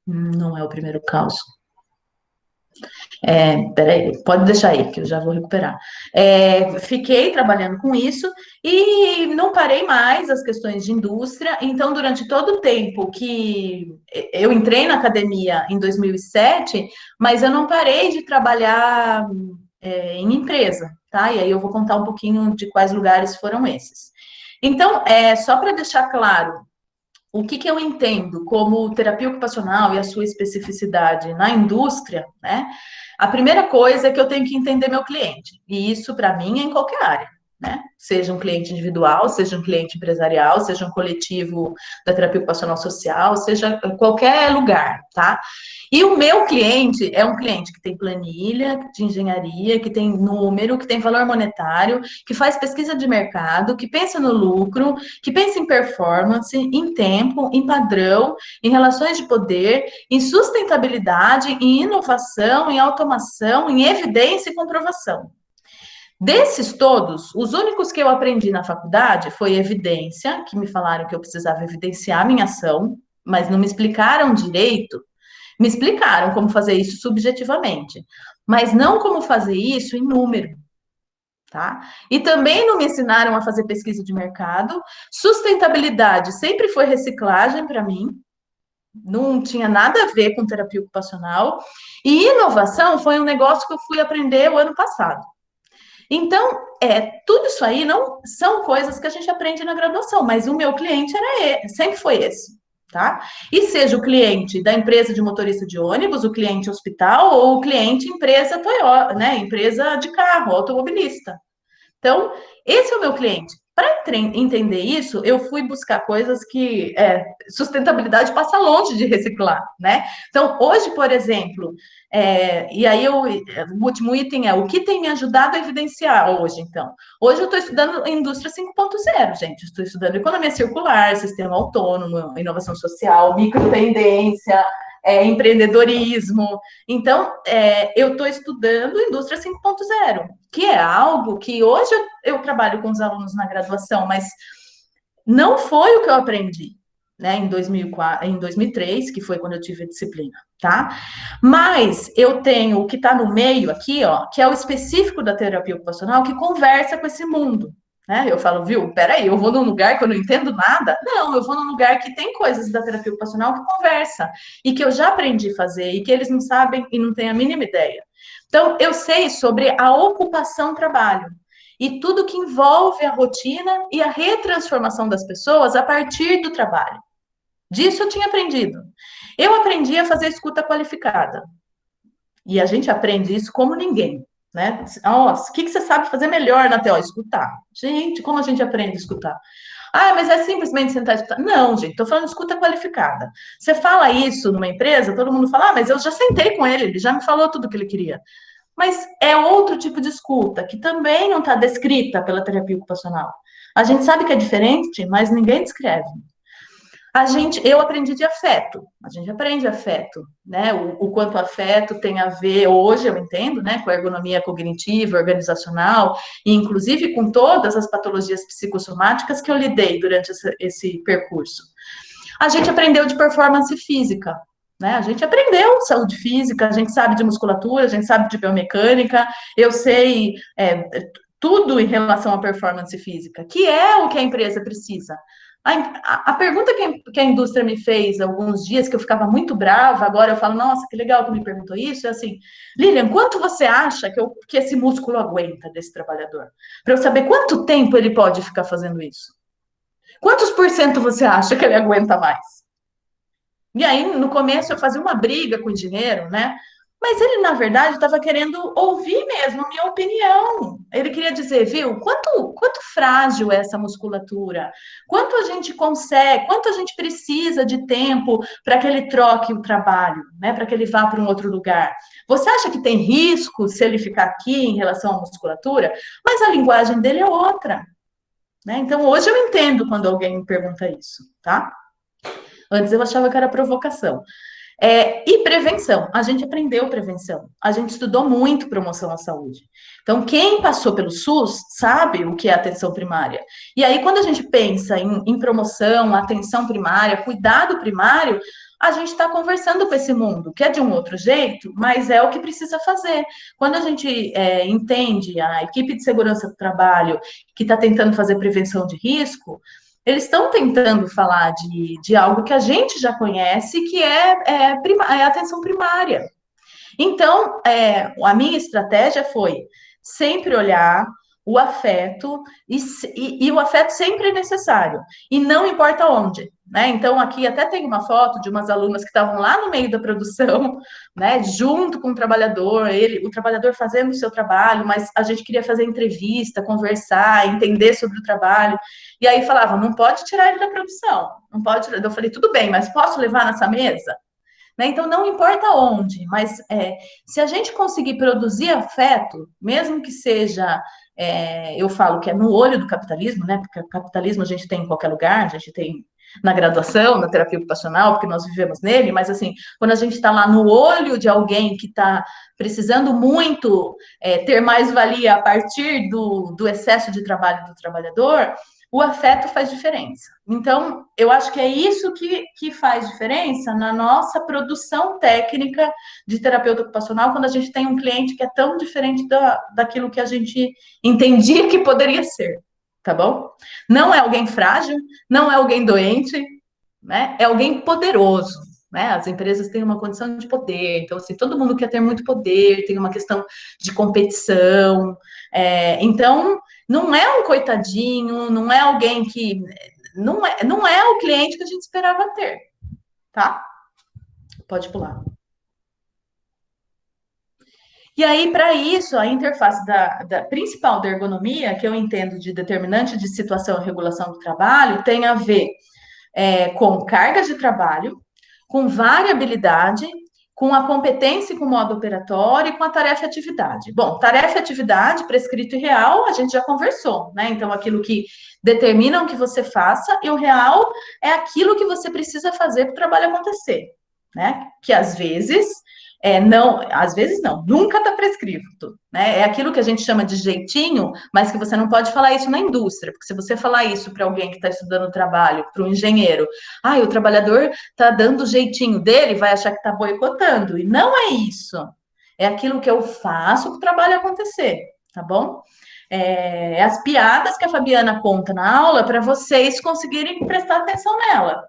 Não é o primeiro caos. Peraí, pode deixar aí, que eu já vou recuperar. Fiquei trabalhando com isso e não parei mais as questões de indústria. Então, durante todo o tempo que eu entrei na academia em 2007, mas eu não parei de trabalhar em empresa, tá? E aí eu vou contar um pouquinho de quais lugares foram esses. Então, só para deixar claro, o que eu entendo como terapia ocupacional e a sua especificidade na indústria, né? A primeira coisa é que eu tenho que entender meu cliente. E isso, para mim, é em qualquer área, né? Seja um cliente individual, seja um cliente empresarial, seja um coletivo da terapia ocupacional social, seja qualquer lugar, tá? E o meu cliente é um cliente que tem planilha de engenharia, que tem número, que tem valor monetário, que faz pesquisa de mercado, que pensa no lucro, que pensa em performance, em tempo, em padrão, em relações de poder, em sustentabilidade, em inovação, em automação, em evidência e comprovação. Desses todos, os únicos que eu aprendi na faculdade foi evidência, que me falaram que eu precisava evidenciar a minha ação, mas não me explicaram direito. Me explicaram como fazer isso subjetivamente, mas não como fazer isso em número, tá? E também não me ensinaram a fazer pesquisa de mercado. Sustentabilidade sempre foi reciclagem para mim, não tinha nada a ver com terapia ocupacional. E inovação foi um negócio que eu fui aprender o ano passado. Então, tudo isso aí não são coisas que a gente aprende na graduação, mas o meu cliente sempre foi esse, tá? E seja o cliente da empresa de motorista de ônibus, o cliente hospital ou o cliente empresa Toyota, né? Empresa de carro, automobilista. Então, esse é o meu cliente. Para entender isso, eu fui buscar coisas que sustentabilidade passa longe de reciclar, né? Então, hoje, por exemplo, o último item é o que tem me ajudado a evidenciar hoje, então. Hoje eu estou estudando indústria 5.0, gente. Estou estudando economia circular, sistema autônomo, inovação social, microtendência, empreendedorismo. Então, eu estou estudando indústria 5.0, que é algo que hoje eu trabalho com os alunos na graduação, mas não foi o que eu aprendi, né, em 2003, que foi quando eu tive a disciplina, tá? Mas eu tenho o que está no meio aqui, ó, que é o específico da terapia ocupacional, que conversa com esse mundo, né? Eu falo, viu, peraí, eu vou num lugar que eu não entendo nada? Não, eu vou num lugar que tem coisas da terapia ocupacional que conversa, e que eu já aprendi a fazer, e que eles não sabem e não têm a mínima ideia. Então, eu sei sobre a ocupação trabalho, e tudo que envolve a rotina e a retransformação das pessoas a partir do trabalho. Disso eu tinha aprendido. Eu aprendi a fazer escuta qualificada. E a gente aprende isso como ninguém, né? Nossa, o que você sabe fazer melhor na TO? Escutar. Gente, como a gente aprende a escutar? Ah, mas é simplesmente sentar e escutar. Não, gente, estou falando de escuta qualificada. Você fala isso numa empresa, todo mundo fala, ah, mas eu já sentei com ele já me falou tudo o que ele queria. Mas é outro tipo de escuta, que também não está descrita pela terapia ocupacional. A gente sabe que é diferente, mas ninguém descreve. Eu aprendi de afeto, a gente aprende afeto, né? O quanto afeto tem a ver, hoje eu entendo, né, com a ergonomia cognitiva, organizacional, e inclusive com todas as patologias psicossomáticas que eu lidei durante esse percurso. A gente aprendeu de performance física, né? A gente aprendeu saúde física, a gente sabe de musculatura, a gente sabe de biomecânica, eu sei tudo em relação à performance física, que é o que a empresa precisa. A pergunta que a indústria me fez alguns dias, que eu ficava muito brava, agora eu falo, nossa, que legal que me perguntou isso, é assim, Lilian, quanto você acha que esse músculo aguenta desse trabalhador? Para eu saber quanto tempo ele pode ficar fazendo isso. Quantos por cento você acha que ele aguenta mais? E aí, no começo, eu fazia uma briga com o engenheiro, né? Mas ele, na verdade, estava querendo ouvir mesmo a minha opinião. Ele queria dizer, viu, quanto frágil é essa musculatura? Quanto a gente consegue, quanto a gente precisa de tempo para que ele troque o trabalho, né? Para que ele vá para um outro lugar. Você acha que tem risco se ele ficar aqui em relação à musculatura? Mas a linguagem dele é outra, né? Então, hoje eu entendo quando alguém me pergunta isso, tá? Antes eu achava que era provocação. E prevenção, a gente aprendeu prevenção, a gente estudou muito promoção à saúde. Então, quem passou pelo SUS sabe o que é atenção primária. E aí, quando a gente pensa em promoção, atenção primária, cuidado primário, a gente está conversando com esse mundo, que é de um outro jeito, mas é o que precisa fazer. Quando a gente entende a equipe de segurança do trabalho que está tentando fazer prevenção de risco, eles estão tentando falar de algo que a gente já conhece, que é atenção primária. Então, a minha estratégia foi sempre olhar o afeto, e o afeto sempre é necessário, e não importa onde, né? Então, aqui até tem uma foto de umas alunas que estavam lá no meio da produção, né, junto com o trabalhador fazendo o seu trabalho, mas a gente queria fazer entrevista, conversar, entender sobre o trabalho, e aí falavam, não pode tirar ele da produção, não pode tirar. Eu falei, tudo bem, mas posso levar nessa mesa? Né? Então, não importa onde, mas se a gente conseguir produzir afeto, mesmo que seja, eu falo que é no olho do capitalismo, né? Porque o capitalismo a gente tem em qualquer lugar, a gente tem na graduação, na terapia ocupacional, porque nós vivemos nele, mas assim, quando a gente está lá no olho de alguém que está precisando muito ter mais valia a partir do excesso de trabalho do trabalhador, o afeto faz diferença. Então, eu acho que é isso que faz diferença na nossa produção técnica de terapeuta ocupacional, quando a gente tem um cliente que é tão diferente daquilo que a gente entendia que poderia ser, tá bom? Não é alguém frágil, não é alguém doente, né? É alguém poderoso, né? As empresas têm uma condição de poder, então, assim, todo mundo quer ter muito poder, tem uma questão de competição, então, não é um coitadinho, não é alguém que... Não é o cliente que a gente esperava ter, tá? Pode pular. E aí, para isso, a interface principal da ergonomia, que eu entendo de determinante de situação e regulação do trabalho, tem a ver com cargas de trabalho, com variabilidade, com a competência e com o modo operatório e com a tarefa e atividade. Bom, tarefa e atividade, prescrito e real, a gente já conversou, né? Então, aquilo que determinam que você faça, e o real é aquilo que você precisa fazer para o trabalho acontecer, né? Que às vezes não, nunca está prescrito, né? É aquilo que a gente chama de jeitinho, mas que você não pode falar isso na indústria, porque se você falar isso para alguém que está estudando trabalho, para um engenheiro, o trabalhador está dando o jeitinho dele, vai achar que está boicotando, e não é isso. É aquilo que eu faço para o trabalho acontecer, tá bom? As piadas que a Fabiana conta na aula para vocês conseguirem prestar atenção nela.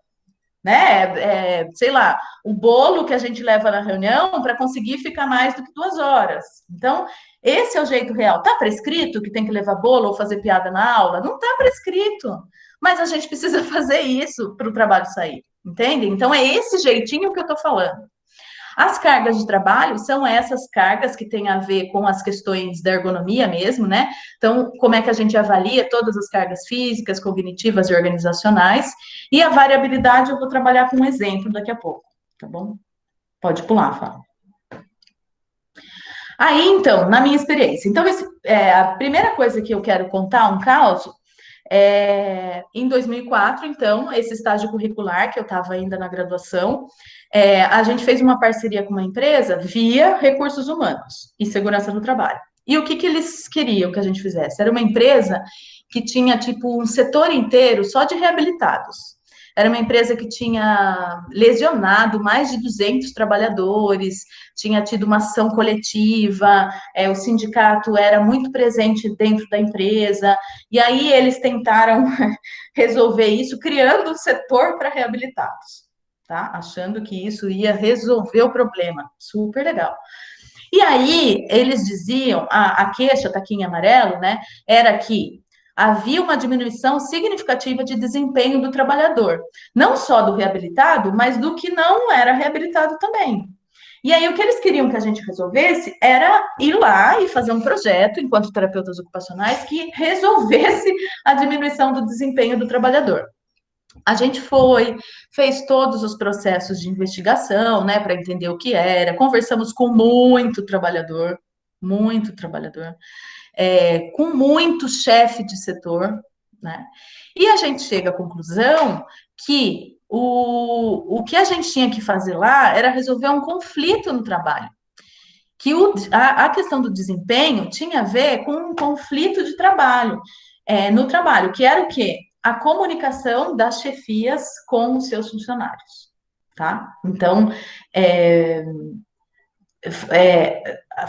Né? Sei lá, o bolo que a gente leva na reunião para conseguir ficar mais do que 2 horas. Então, esse é o jeito real. Está prescrito que tem que levar bolo ou fazer piada na aula? Não está prescrito. Mas a gente precisa fazer isso para o trabalho sair, entende? Então, é esse jeitinho que eu estou falando. As cargas de trabalho são essas cargas que têm a ver com as questões da ergonomia mesmo, né? Então, como é que a gente avalia todas as cargas físicas, cognitivas e organizacionais? E a variabilidade eu vou trabalhar com um exemplo daqui a pouco, tá bom? Pode pular, Fábio. Aí, então, na minha experiência. Então, a primeira coisa que eu quero contar, um caso, em 2004, então, esse estágio curricular, que eu estava ainda na graduação, a gente fez uma parceria com uma empresa via recursos humanos e segurança do trabalho. E o que eles queriam que a gente fizesse? Era uma empresa que tinha, tipo, um setor inteiro só de reabilitados. Era uma empresa que tinha lesionado mais de 200 trabalhadores, tinha tido uma ação coletiva, o sindicato era muito presente dentro da empresa, e aí eles tentaram resolver isso criando um setor para reabilitados, tá? Achando que isso ia resolver o problema. Super legal. E aí eles diziam, a queixa, tá aqui em amarelo, né? Era que havia uma diminuição significativa de desempenho do trabalhador, não só do reabilitado, mas do que não era reabilitado também. E aí, o que eles queriam que a gente resolvesse era ir lá e fazer um projeto, enquanto terapeutas ocupacionais, que resolvesse a diminuição do desempenho do trabalhador. A gente fez todos os processos de investigação, né, para entender o que era, conversamos com muito trabalhador, com muito chefe de setor, né, e a gente chega à conclusão que o que a gente tinha que fazer lá era resolver um conflito no trabalho. Que a questão do desempenho tinha a ver com um conflito de trabalho no trabalho, que era o quê? A comunicação das chefias com os seus funcionários, tá? Então,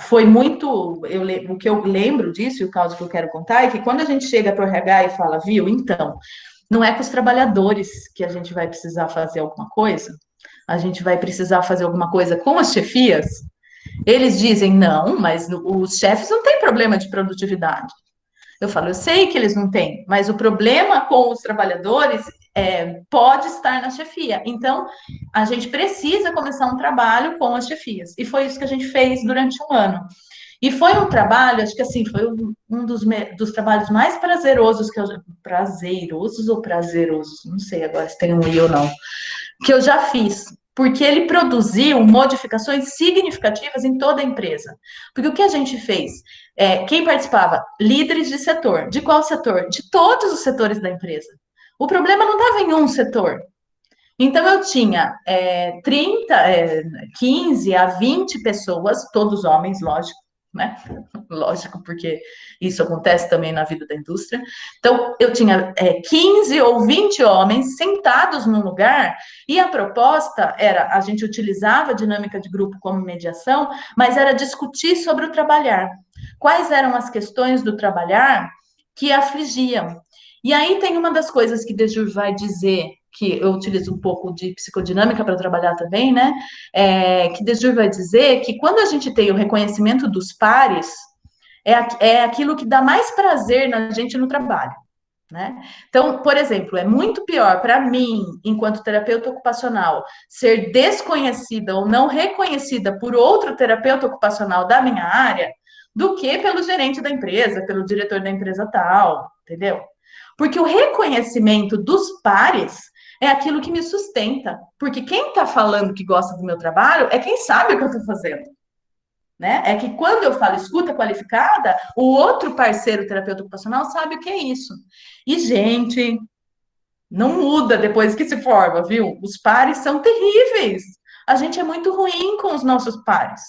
foi muito. O que eu lembro disso, e o caso que eu quero contar, é que quando a gente chega para o RH e fala, viu, então, não é com os trabalhadores que a gente vai precisar fazer alguma coisa, a gente vai precisar fazer alguma coisa com as chefias. Eles dizem, não, mas os chefes não têm problema de produtividade. Eu falo, eu sei que eles não têm, mas o problema com os trabalhadores pode estar na chefia. Então, a gente precisa começar um trabalho com as chefias. E foi isso que a gente fez durante um ano. E foi um trabalho, acho que assim, foi um dos trabalhos mais prazerosos que eu... Prazerosos ou prazerosos? Não sei agora se tem um i ou não. Que eu já fiz. Porque ele produziu modificações significativas em toda a empresa. Porque o que a gente fez? Quem participava? Líderes de setor. De qual setor? De todos os setores da empresa. O problema não estava em um setor. Então, eu tinha 15 a 20 pessoas, todos homens, lógico, né? Lógico, porque isso acontece também na vida da indústria. Então, eu tinha 15 ou 20 homens sentados num lugar, e a proposta era, a gente utilizava a dinâmica de grupo como mediação, mas era discutir sobre o trabalhar. Quais eram as questões do trabalhar que afligiam? E aí tem uma das coisas que Dejur vai dizer, que eu utilizo um pouco de psicodinâmica para trabalhar também, né? Que Dejur vai dizer que quando a gente tem o reconhecimento dos pares, é aquilo que dá mais prazer na gente no trabalho. né? Então, por exemplo, é muito pior para mim, enquanto terapeuta ocupacional, ser desconhecida ou não reconhecida por outro terapeuta ocupacional da minha área, do que pelo gerente da empresa, pelo diretor da empresa tal, entendeu? Porque o reconhecimento dos pares é aquilo que me sustenta. Porque quem está falando que gosta do meu trabalho é quem sabe o que eu estou fazendo. Né? É que quando eu falo escuta qualificada, o outro parceiro terapeuta ocupacional sabe o que é isso. E, gente, não muda depois que se forma, viu? Os pares são terríveis. A gente é muito ruim com os nossos pares.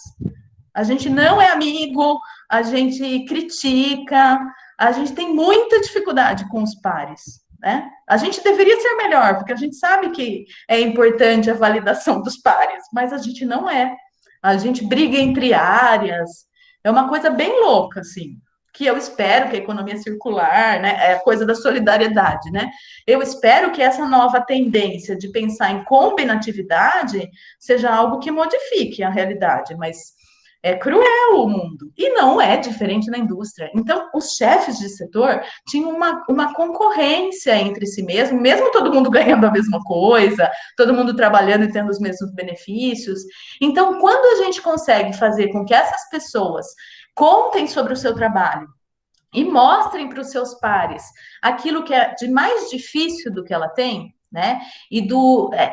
A gente não é amigo, a gente critica, a gente tem muita dificuldade com os pares, né? A gente deveria ser melhor, porque a gente sabe que é importante a validação dos pares, mas a gente não é. A gente briga entre áreas, é uma coisa bem louca, assim, que eu espero que a economia circular, né, é a coisa da solidariedade, né? Eu espero que essa nova tendência de pensar em combinatividade seja algo que modifique a realidade, mas é cruel o mundo. E não é diferente na indústria. Então, os chefes de setor tinham uma concorrência entre si mesmo, mesmo todo mundo ganhando a mesma coisa, todo mundo trabalhando e tendo os mesmos benefícios. Então, quando a gente consegue fazer com que essas pessoas contem sobre o seu trabalho e mostrem para os seus pares aquilo que é de mais difícil do que ela tem, né?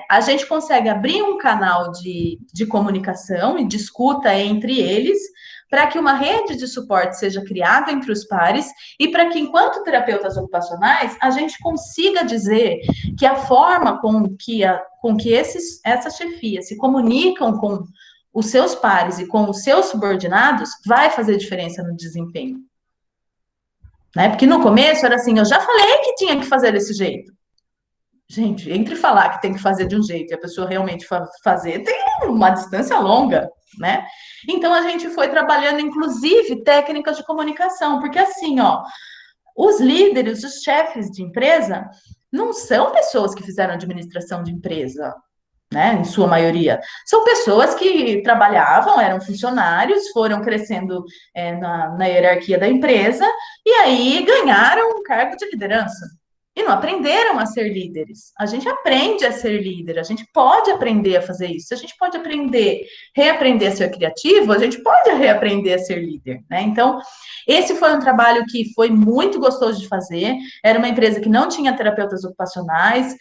A gente consegue abrir um canal de comunicação e de escuta entre eles, para que uma rede de suporte seja criada entre os pares e para que, enquanto terapeutas ocupacionais, a gente consiga dizer que a forma com que essas chefias se comunicam com os seus pares e com os seus subordinados vai fazer diferença no desempenho. Né? Porque no começo era assim, eu já falei que tinha que fazer desse jeito. Gente, entre falar que tem que fazer de um jeito e a pessoa realmente fazer, tem uma distância longa, né? Então a gente foi trabalhando, inclusive, técnicas de comunicação, porque assim, ó, os líderes, os chefes de empresa, não são pessoas que fizeram administração de empresa, né? Em sua maioria. São pessoas que trabalhavam, eram funcionários, foram crescendo na hierarquia da empresa e aí ganharam um cargo de liderança. E não aprenderam a ser líderes. A gente aprende a ser líder, a gente pode aprender a fazer isso. A gente pode reaprender a ser criativo, a gente pode reaprender a ser líder, né? Então, esse foi um trabalho que foi muito gostoso de fazer. Era uma empresa que não tinha terapeutas ocupacionais.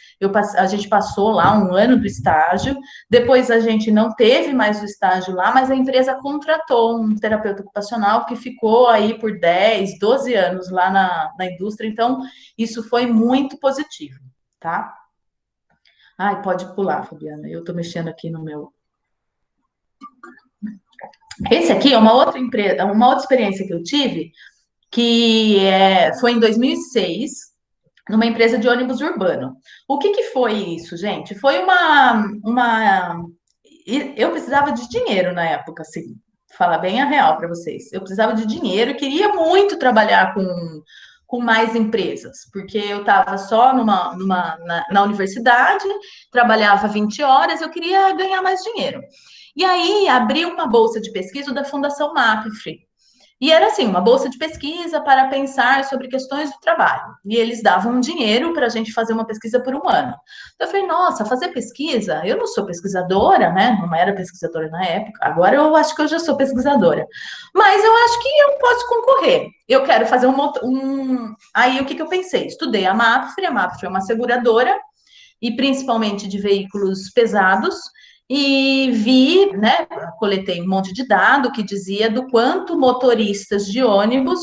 A gente passou lá um ano do estágio. Depois a gente não teve mais o estágio lá, mas a empresa contratou um terapeuta ocupacional que ficou aí por 10, 12 anos lá na indústria. Então, isso foi muito positivo, tá? Ai, pode pular, Fabiana. Eu tô mexendo aqui no meu. Esse aqui é uma outra empresa, uma outra experiência que eu tive, foi em 2006, numa empresa de ônibus urbano. O que foi isso, gente? Foi eu precisava de dinheiro na época, assim, falar bem a real para vocês. Eu precisava de dinheiro e queria muito trabalhar com mais empresas, porque eu estava só na universidade, trabalhava 20 horas, eu queria ganhar mais dinheiro. E aí abri uma bolsa de pesquisa da Fundação MAPFRE. E era assim, uma bolsa de pesquisa para pensar sobre questões do trabalho. E eles davam dinheiro para a gente fazer uma pesquisa por um ano. Então, eu falei, nossa, fazer pesquisa? Eu não sou pesquisadora, né? Não era pesquisadora na época. Agora eu acho que eu já sou pesquisadora. Mas eu acho que eu posso concorrer. Eu quero fazer Aí, o que eu pensei? Estudei a MAPFRE é uma seguradora, e principalmente de veículos pesados, e vi, né, coletei um monte de dado que dizia do quanto motoristas de ônibus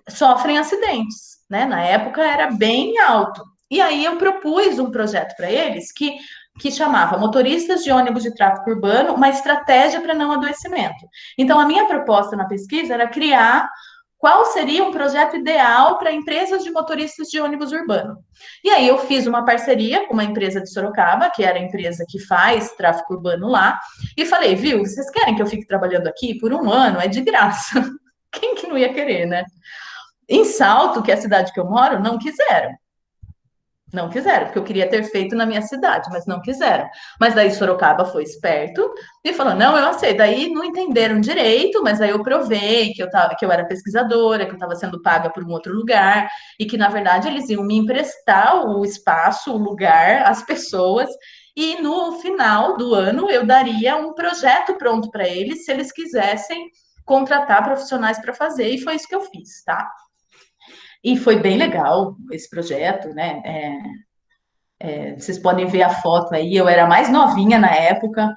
sofrem acidentes, né? Na época era bem alto. E aí eu propus um projeto para eles que chamava Motoristas de Ônibus de Tráfego Urbano, uma estratégia para não adoecimento. Então, a minha proposta na pesquisa era criar qual seria um projeto ideal para empresas de motoristas de ônibus urbano. E aí eu fiz uma parceria com uma empresa de Sorocaba, que era a empresa que faz tráfego urbano lá, e falei, viu, vocês querem que eu fique trabalhando aqui por um ano? É de graça. Quem que não ia querer, né? Em Salto, que é a cidade que eu moro, não quiseram. Não quiseram, porque eu queria ter feito na minha cidade, mas não quiseram. Mas daí Sorocaba foi esperto e falou: não, eu aceito. Daí não entenderam direito, mas aí eu provei que eu era pesquisadora, que eu estava sendo paga por um outro lugar, e que, na verdade, eles iam me emprestar o espaço, o lugar, as pessoas, e no final do ano eu daria um projeto pronto para eles, se eles quisessem contratar profissionais para fazer, e foi isso que eu fiz, tá? E foi bem legal esse projeto, né? Vocês podem ver a foto aí, eu era mais novinha na época.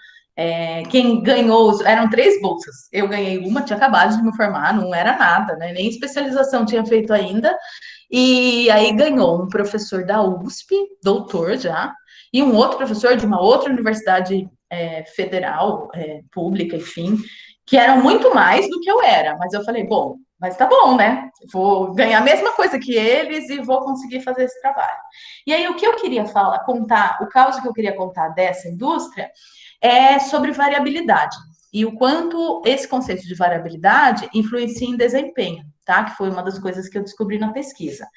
Quem ganhou, eram 3 bolsas. Eu ganhei uma, tinha acabado de me formar, não era nada, né? Nem especialização tinha feito ainda. E aí ganhou um professor da USP, doutor já, e um outro professor de uma outra universidade federal, pública, enfim, que eram muito mais do que eu era. Mas eu falei, bom, mas tá bom, né? Vou ganhar a mesma coisa que eles e vou conseguir fazer esse trabalho. E aí o que eu queria contar, o caso que eu queria contar dessa indústria é sobre variabilidade e o quanto esse conceito de variabilidade influencia em desempenho, tá? Que foi uma das coisas que eu descobri na pesquisa.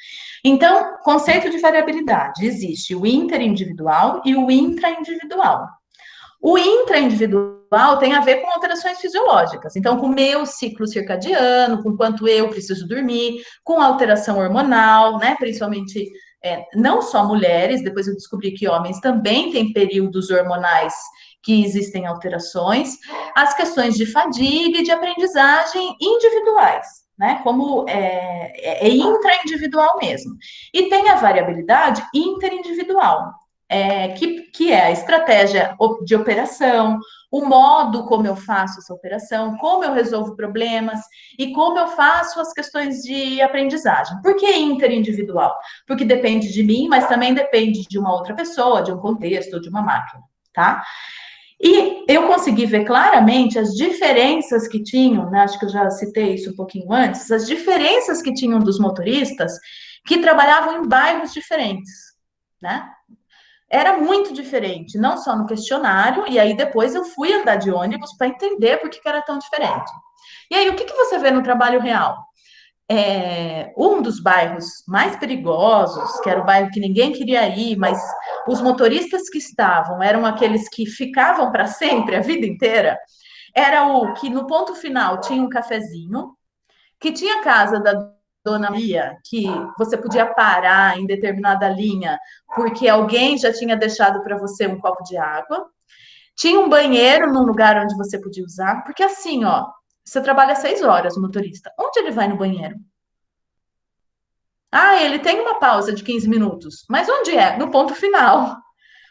Então, conceito de variabilidade, existe o interindividual e o intraindividual. O intraindividual tem a ver com alterações fisiológicas, então com o meu ciclo circadiano, com quanto eu preciso dormir, com alteração hormonal, né? Principalmente não só mulheres, depois eu descobri que homens também têm períodos hormonais que existem alterações, as questões de fadiga e de aprendizagem individuais, né? Como é intraindividual mesmo. E tem a variabilidade interindividual, que é a estratégia de operação, o modo como eu faço essa operação, como eu resolvo problemas e como eu faço as questões de aprendizagem. Por que interindividual? Porque depende de mim, mas também depende de uma outra pessoa, de um contexto, de uma máquina, tá? E eu consegui ver claramente as diferenças que tinham, né? Acho que eu já citei isso um pouquinho antes, as diferenças que tinham dos motoristas que trabalhavam em bairros diferentes, né? Era muito diferente, não só no questionário, e aí depois eu fui andar de ônibus para entender por que era tão diferente. E aí, o que você vê no trabalho real? Um dos bairros mais perigosos, que era o bairro que ninguém queria ir, mas os motoristas que estavam eram aqueles que ficavam para sempre, a vida inteira, era o que no ponto final tinha um cafezinho, que tinha a casa da Dona Maria, que você podia parar em determinada linha, porque alguém já tinha deixado para você um copo de água. Tinha um banheiro num lugar onde você podia usar, porque assim, ó, você trabalha 6 horas, o motorista. Onde ele vai no banheiro? Ah, ele tem uma pausa de 15 minutos. Mas onde é? No ponto final.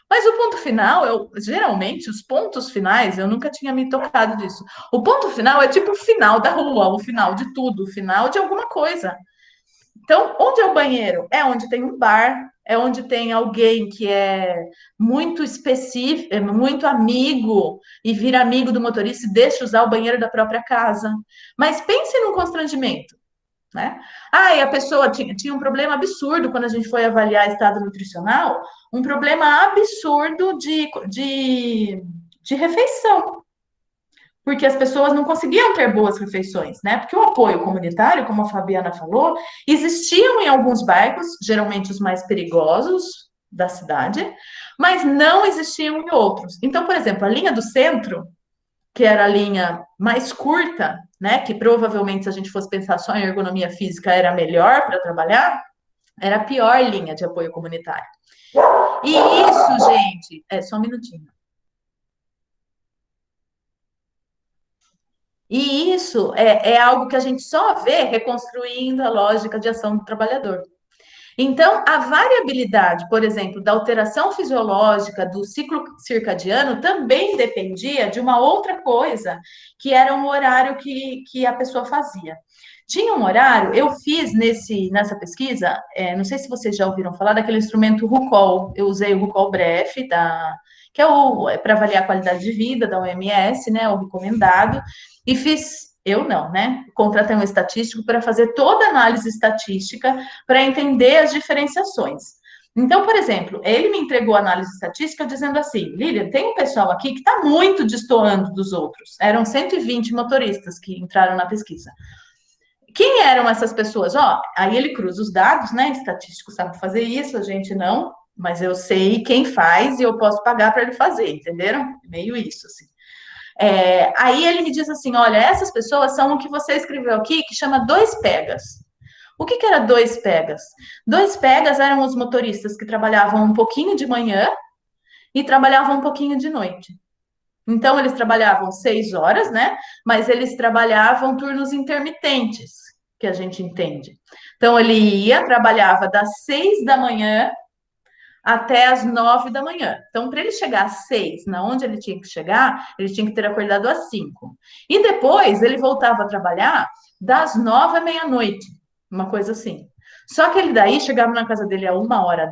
Mas o ponto final, geralmente, os pontos finais, eu nunca tinha me tocado disso. O ponto final é tipo o final da rua, o final de tudo, o final de alguma coisa. Então, onde é o banheiro? É onde tem um bar, é onde tem alguém que é muito específico, é muito amigo e vira amigo do motorista e deixa usar o banheiro da própria casa. Mas pense num constrangimento, né? E a pessoa tinha um problema absurdo quando a gente foi avaliar estado nutricional, um problema absurdo de refeição, porque as pessoas não conseguiam ter boas refeições, né? Porque o apoio comunitário, como a Fabiana falou, existiam em alguns bairros, geralmente os mais perigosos da cidade, mas não existiam em outros. Então, por exemplo, a linha do centro, que era a linha mais curta, né? Que provavelmente, se a gente fosse pensar só em ergonomia física, era melhor para trabalhar, era a pior linha de apoio comunitário. E isso, gente, só um minutinho. E isso é algo que a gente só vê reconstruindo a lógica de ação do trabalhador. Então, a variabilidade, por exemplo, da alteração fisiológica do ciclo circadiano também dependia de uma outra coisa, que era um horário que a pessoa fazia. Tinha um horário, eu fiz nessa pesquisa, não sei se vocês já ouviram falar daquele instrumento RUCOL, eu usei o RUCOL BREF, que é para avaliar a qualidade de vida da OMS, né, o recomendado, e eu não, né? Contratei um estatístico para fazer toda a análise estatística para entender as diferenciações. Então, por exemplo, ele me entregou a análise estatística dizendo assim: Lilian, tem um pessoal aqui que está muito destoando dos outros. Eram 120 motoristas que entraram na pesquisa. Quem eram essas pessoas? Ó, aí ele cruza os dados, né? Estatístico sabe fazer isso, a gente não, mas eu sei quem faz e eu posso pagar para ele fazer, entenderam? Meio isso, assim. Aí ele me diz assim: olha, essas pessoas são o que você escreveu aqui, que chama dois pegas. O que era dois pegas? Dois pegas eram os motoristas que trabalhavam um pouquinho de manhã e trabalhavam um pouquinho de noite. Então, eles trabalhavam 6 horas, né? Mas eles trabalhavam turnos intermitentes, que a gente entende. Então, ele ia, trabalhava das 6 da manhã até as 9 da manhã. Então, para ele chegar às 6, na onde ele tinha que chegar, ele tinha que ter acordado às 5. E depois, ele voltava a trabalhar das 9 à meia-noite, uma coisa assim. Só que ele daí chegava na casa dele a uma hora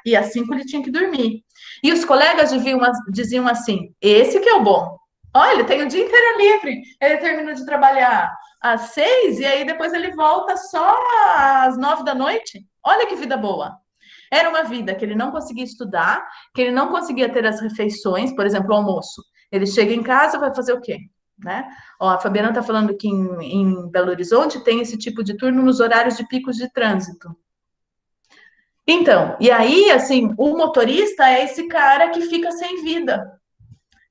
e às 5 ele tinha que dormir. E os colegas diziam assim: esse que é o bom. Olha, ele tem o dia inteiro livre. Ele termina de trabalhar às 6 e aí depois ele volta só às 9 da noite. Olha que vida boa. Era uma vida que ele não conseguia estudar, que ele não conseguia ter as refeições, por exemplo, o almoço. Ele chega em casa, vai fazer o quê? Né? Ó, a Fabiana está falando que em Belo Horizonte tem esse tipo de turno nos horários de picos de trânsito. Então, e aí, assim, o motorista é esse cara que fica sem vida.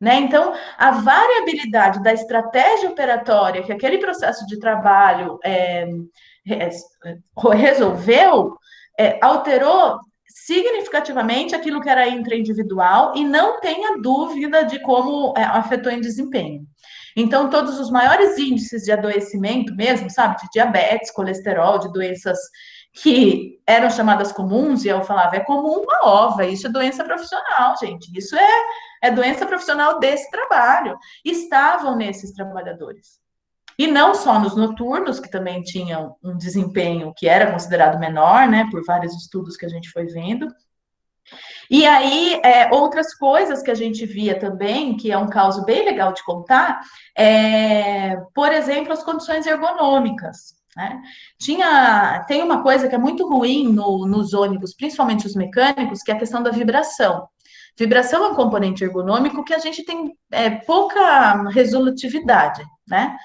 Né? Então, a variabilidade da estratégia operatória que aquele processo de trabalho resolveu, alterou significativamente aquilo que era intraindividual e não tenha dúvida de como afetou em desempenho. Então, todos os maiores índices de adoecimento mesmo, sabe, de diabetes, colesterol, de doenças que eram chamadas comuns, e eu falava, é comum uma ova, isso é doença profissional, gente, isso é doença profissional desse trabalho, estavam nesses trabalhadores. E não só nos noturnos, que também tinham um desempenho que era considerado menor, né, por vários estudos que a gente foi vendo. E aí, outras coisas que a gente via também, que é um caso bem legal de contar, por exemplo, as condições ergonômicas. Né? Tem uma coisa que é muito ruim nos ônibus, principalmente os mecânicos, que é a questão da vibração. Vibração é um componente ergonômico que a gente tem pouca resolutividade, né?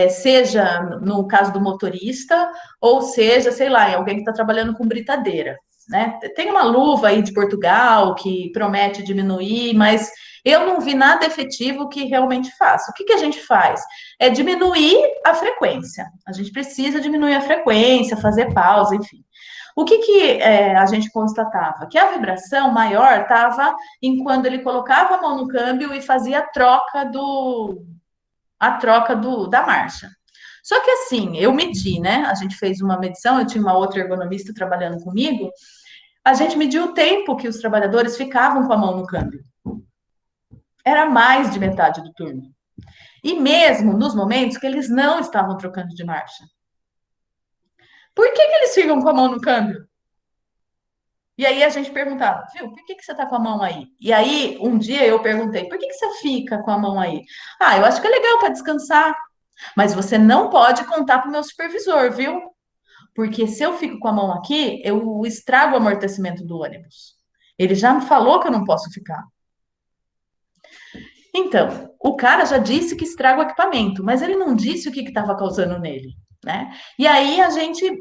Seja no caso do motorista, ou seja, sei lá, em alguém que está trabalhando com britadeira. Né? Tem uma luva aí de Portugal que promete diminuir, mas eu não vi nada efetivo que realmente faça. O que a gente faz? É diminuir a frequência. A gente precisa diminuir a frequência, fazer pausa, enfim. O que a gente constatava? Que a vibração maior estava em quando ele colocava a mão no câmbio e fazia a troca da marcha. Só que assim, eu medi, né? A gente fez uma medição, eu tinha uma outra ergonomista trabalhando comigo, a gente mediu o tempo que os trabalhadores ficavam com a mão no câmbio. Era mais de metade do turno. E mesmo nos momentos que eles não estavam trocando de marcha. Por que eles ficam com a mão no câmbio? E aí a gente perguntava, viu, por que você está com a mão aí? E aí, um dia eu perguntei, por que você fica com a mão aí? Ah, eu acho que é legal para descansar. Mas você não pode contar para o meu supervisor, viu? Porque se eu fico com a mão aqui, eu estrago o amortecimento do ônibus. Ele já me falou que eu não posso ficar. Então, o cara já disse que estraga o equipamento, mas ele não disse o que estava causando nele, né? E aí a gente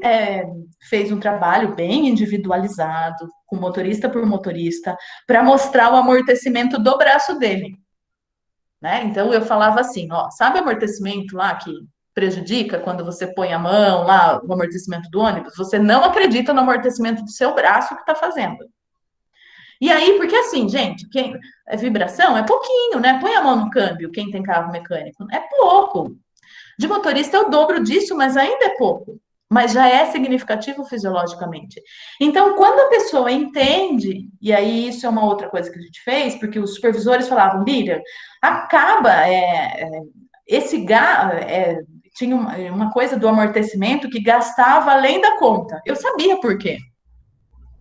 fez um trabalho bem individualizado, com motorista por motorista, para mostrar o amortecimento do braço dele. Né? Então eu falava assim, ó, sabe o amortecimento lá que prejudica quando você põe a mão lá, o amortecimento do ônibus? Você não acredita no amortecimento do seu braço que está fazendo. E aí, porque assim, gente, vibração é pouquinho, né? Põe a mão no câmbio, quem tem carro mecânico, é pouco. De motorista é o dobro disso, mas ainda é pouco. Mas já é significativo fisiologicamente. Então, quando a pessoa entende, e aí isso é uma outra coisa que a gente fez, porque os supervisores falavam, Miriam, acaba tinha uma coisa do amortecimento que gastava além da conta. Eu sabia por quê.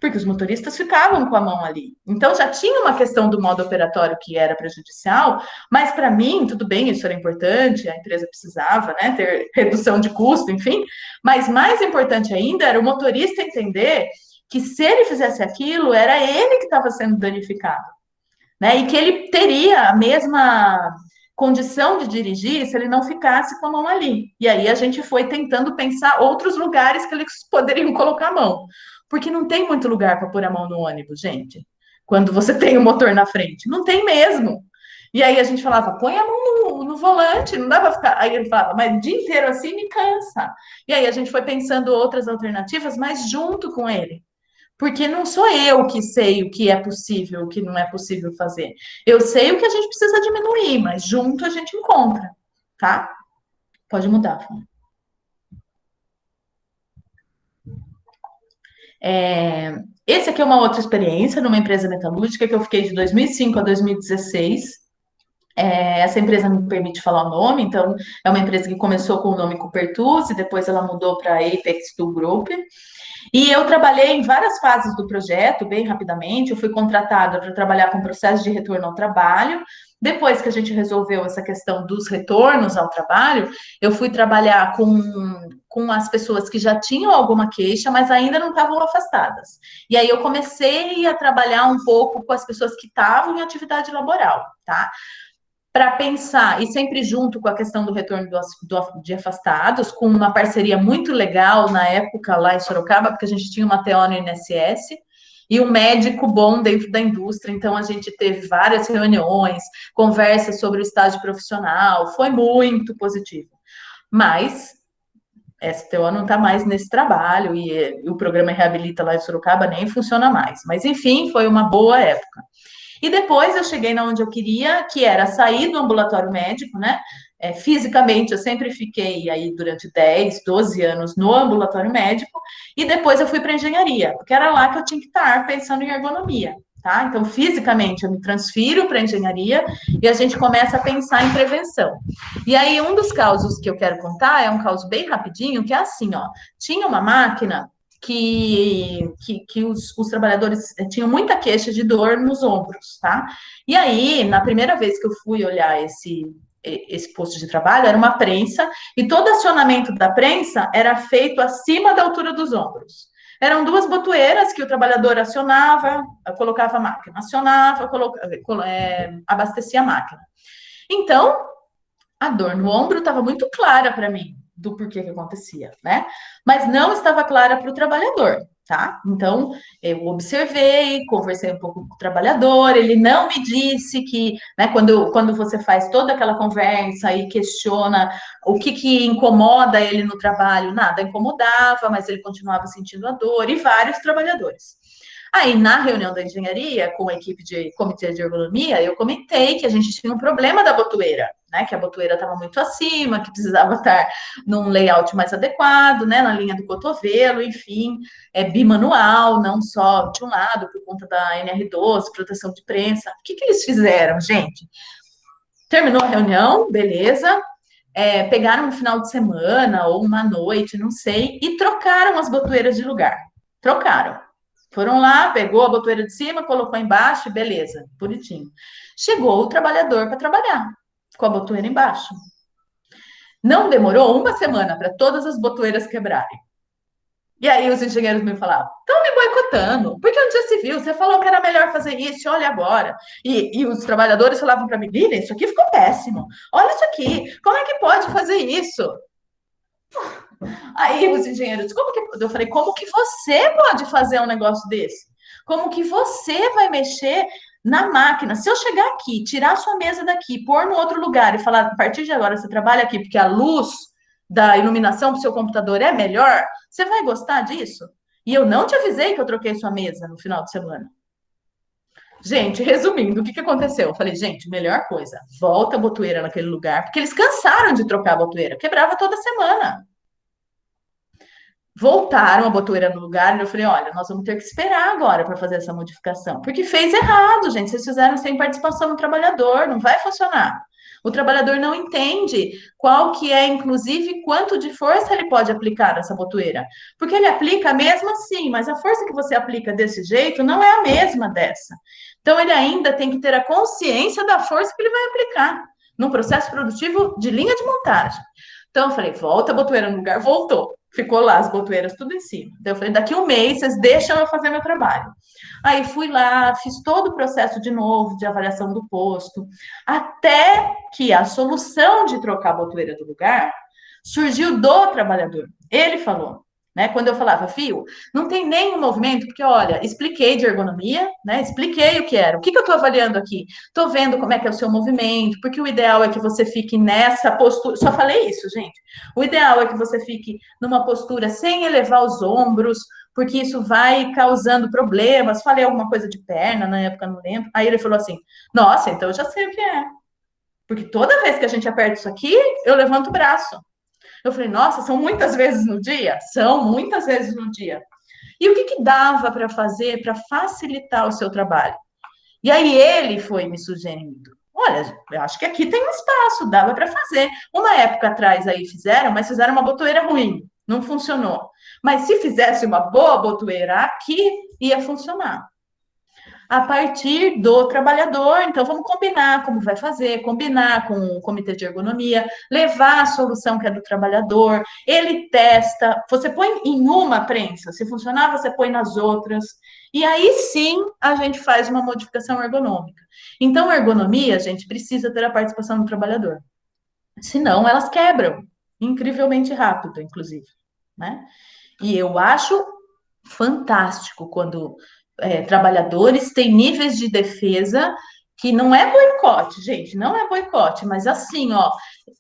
Porque os motoristas ficavam com a mão ali. Então, já tinha uma questão do modo operatório que era prejudicial, mas para mim, tudo bem, isso era importante, a empresa precisava, né, ter redução de custo, enfim, mas mais importante ainda era o motorista entender que se ele fizesse aquilo, era ele que estava sendo danificado, né, e que ele teria a mesma condição de dirigir se ele não ficasse com a mão ali. E aí a gente foi tentando pensar outros lugares que eles poderiam colocar a mão. Porque não tem muito lugar para pôr a mão no ônibus, gente. Quando você tem o motor na frente. Não tem mesmo. E aí a gente falava, põe a mão no volante, não dá para ficar. Aí ele falava, mas o dia inteiro assim me cansa. E aí a gente foi pensando outras alternativas, mas junto com ele. Porque não sou eu que sei o que é possível, o que não é possível fazer. Eu sei o que a gente precisa diminuir, mas junto a gente encontra, tá? Pode mudar, Fábio. Esse aqui é uma outra experiência numa empresa metalúrgica que eu fiquei de 2005 a 2016. Essa empresa me permite falar o nome, então é uma empresa que começou com o nome Cupertuz e depois ela mudou para Apex Tool Group. E eu trabalhei em várias fases do projeto, bem rapidamente. Eu fui contratada para trabalhar com processo de retorno ao trabalho. Depois que a gente resolveu essa questão dos retornos ao trabalho, eu fui trabalhar com as pessoas que já tinham alguma queixa, mas ainda não estavam afastadas. E aí eu comecei a trabalhar um pouco com as pessoas que estavam em atividade laboral, tá? Para pensar, e sempre junto com a questão do retorno de afastados, com uma parceria muito legal na época lá em Sorocaba, porque a gente tinha uma TO no INSS e um médico bom dentro da indústria, então a gente teve várias reuniões, conversas sobre o estágio profissional, foi muito positivo. Mas essa TO não está mais nesse trabalho e o programa Reabilita lá em Sorocaba nem funciona mais. Mas enfim, foi uma boa época. E depois eu cheguei na onde eu queria, que era sair do ambulatório médico, né? Fisicamente, eu sempre fiquei aí durante 10, 12 anos no ambulatório médico, e depois eu fui para engenharia, porque era lá que eu tinha que estar pensando em ergonomia, tá? Então, fisicamente, eu me transfiro para engenharia e a gente começa a pensar em prevenção. E aí, um dos causos que eu quero contar é um caso bem rapidinho, que é assim, ó, tinha uma máquina que os trabalhadores tinham muita queixa de dor nos ombros, tá? E aí, na primeira vez que eu fui olhar esse posto de trabalho, era uma prensa, e todo acionamento da prensa era feito acima da altura dos ombros. Eram duas botoeiras que o trabalhador acionava, colocava a máquina, acionava, abastecia a máquina. Então, a dor no ombro estava muito clara para mim do porquê que acontecia, né? Mas não estava clara para o trabalhador, tá? Então, eu observei, conversei um pouco com o trabalhador, ele não me disse que, né, quando você faz toda aquela conversa e questiona o que incomoda ele no trabalho, nada incomodava, mas ele continuava sentindo a dor, e vários trabalhadores. Aí, na reunião da engenharia, com a equipe de comitê de ergonomia, eu comentei que a gente tinha um problema da botoeira, né? Que a botoeira estava muito acima, que precisava estar num layout mais adequado, né? Na linha do cotovelo, enfim, bimanual, não só de um lado, por conta da NR12, proteção de prensa. O que eles fizeram, gente? Terminou a reunião, beleza. Pegaram um final de semana ou uma noite, não sei, e trocaram as botoeiras de lugar. Trocaram. Foram lá, pegou a botoeira de cima, colocou embaixo, beleza, bonitinho. Chegou o trabalhador para trabalhar com a botoeira embaixo. Não demorou uma semana para todas as botoeiras quebrarem. E aí os engenheiros me falavam, estão me boicotando, porque onde já se viu? Você falou que era melhor fazer isso, olha agora. E os trabalhadores falavam para mim, Lilian, isso aqui ficou péssimo. Olha isso aqui, como é que pode fazer isso? Aí os engenheiros, eu falei, como que você pode fazer um negócio desse? Como que você vai mexer na máquina? Se eu chegar aqui, tirar a sua mesa daqui, pôr no outro lugar e falar, a partir de agora você trabalha aqui porque a luz da iluminação do seu computador é melhor, você vai gostar disso? E eu não te avisei que eu troquei sua mesa no final de semana. Gente, resumindo, o que aconteceu? Eu falei, gente, melhor coisa, volta a botoeira naquele lugar, porque eles cansaram de trocar a botoeira, quebrava toda semana. Voltaram a botoeira no lugar e eu falei, olha, nós vamos ter que esperar agora para fazer essa modificação, porque fez errado, gente, vocês fizeram sem participação do trabalhador, não vai funcionar. O trabalhador não entende qual que é, inclusive, quanto de força ele pode aplicar nessa botoeira, porque ele aplica mesmo assim, mas a força que você aplica desse jeito não é a mesma dessa. Então, ele ainda tem que ter a consciência da força que ele vai aplicar num processo produtivo de linha de montagem. Então, eu falei, volta a botoeira no lugar, voltou. ficou lá as botoeiras tudo em cima. Então, eu falei, daqui um mês, vocês deixam eu fazer meu trabalho. Aí fui lá, fiz todo o processo de novo, de avaliação do posto, até que a solução de trocar a botoeira do lugar surgiu do trabalhador. Ele falou, né? Quando eu falava, Fio, não tem nenhum movimento, porque olha, expliquei de ergonomia, né? Expliquei o que era. O que eu estou avaliando aqui? Estou vendo como é que é o seu movimento, porque o ideal é que você fique nessa postura. Só falei isso, gente. O ideal é que você fique numa postura sem elevar os ombros, porque isso vai causando problemas. Falei alguma coisa de perna na época, não lembro. Aí ele falou assim: nossa, então eu já sei o que é. Porque toda vez que a gente aperta isso aqui, eu levanto o braço. Eu falei, nossa, são muitas vezes no dia? São muitas vezes no dia. E o que, que dava para fazer para facilitar o seu trabalho? E aí ele foi me sugerindo. Olha, eu acho que aqui tem um espaço, dava para fazer. Uma época atrás aí fizeram, mas fizeram uma botoeira ruim, não funcionou. Mas se fizesse uma boa botoeira aqui, ia funcionar a partir do trabalhador. Então, vamos combinar como vai fazer, combinar com o comitê de ergonomia, levar a solução que é do trabalhador, ele testa, você põe em uma prensa, se funcionar, você põe nas outras, e aí sim a gente faz uma modificação ergonômica. Então, a ergonomia, gente, precisa ter a participação do trabalhador, senão elas quebram, incrivelmente rápido, inclusive, né? E eu acho fantástico quando trabalhadores têm níveis de defesa que não é boicote, gente, não é boicote, mas assim, ó,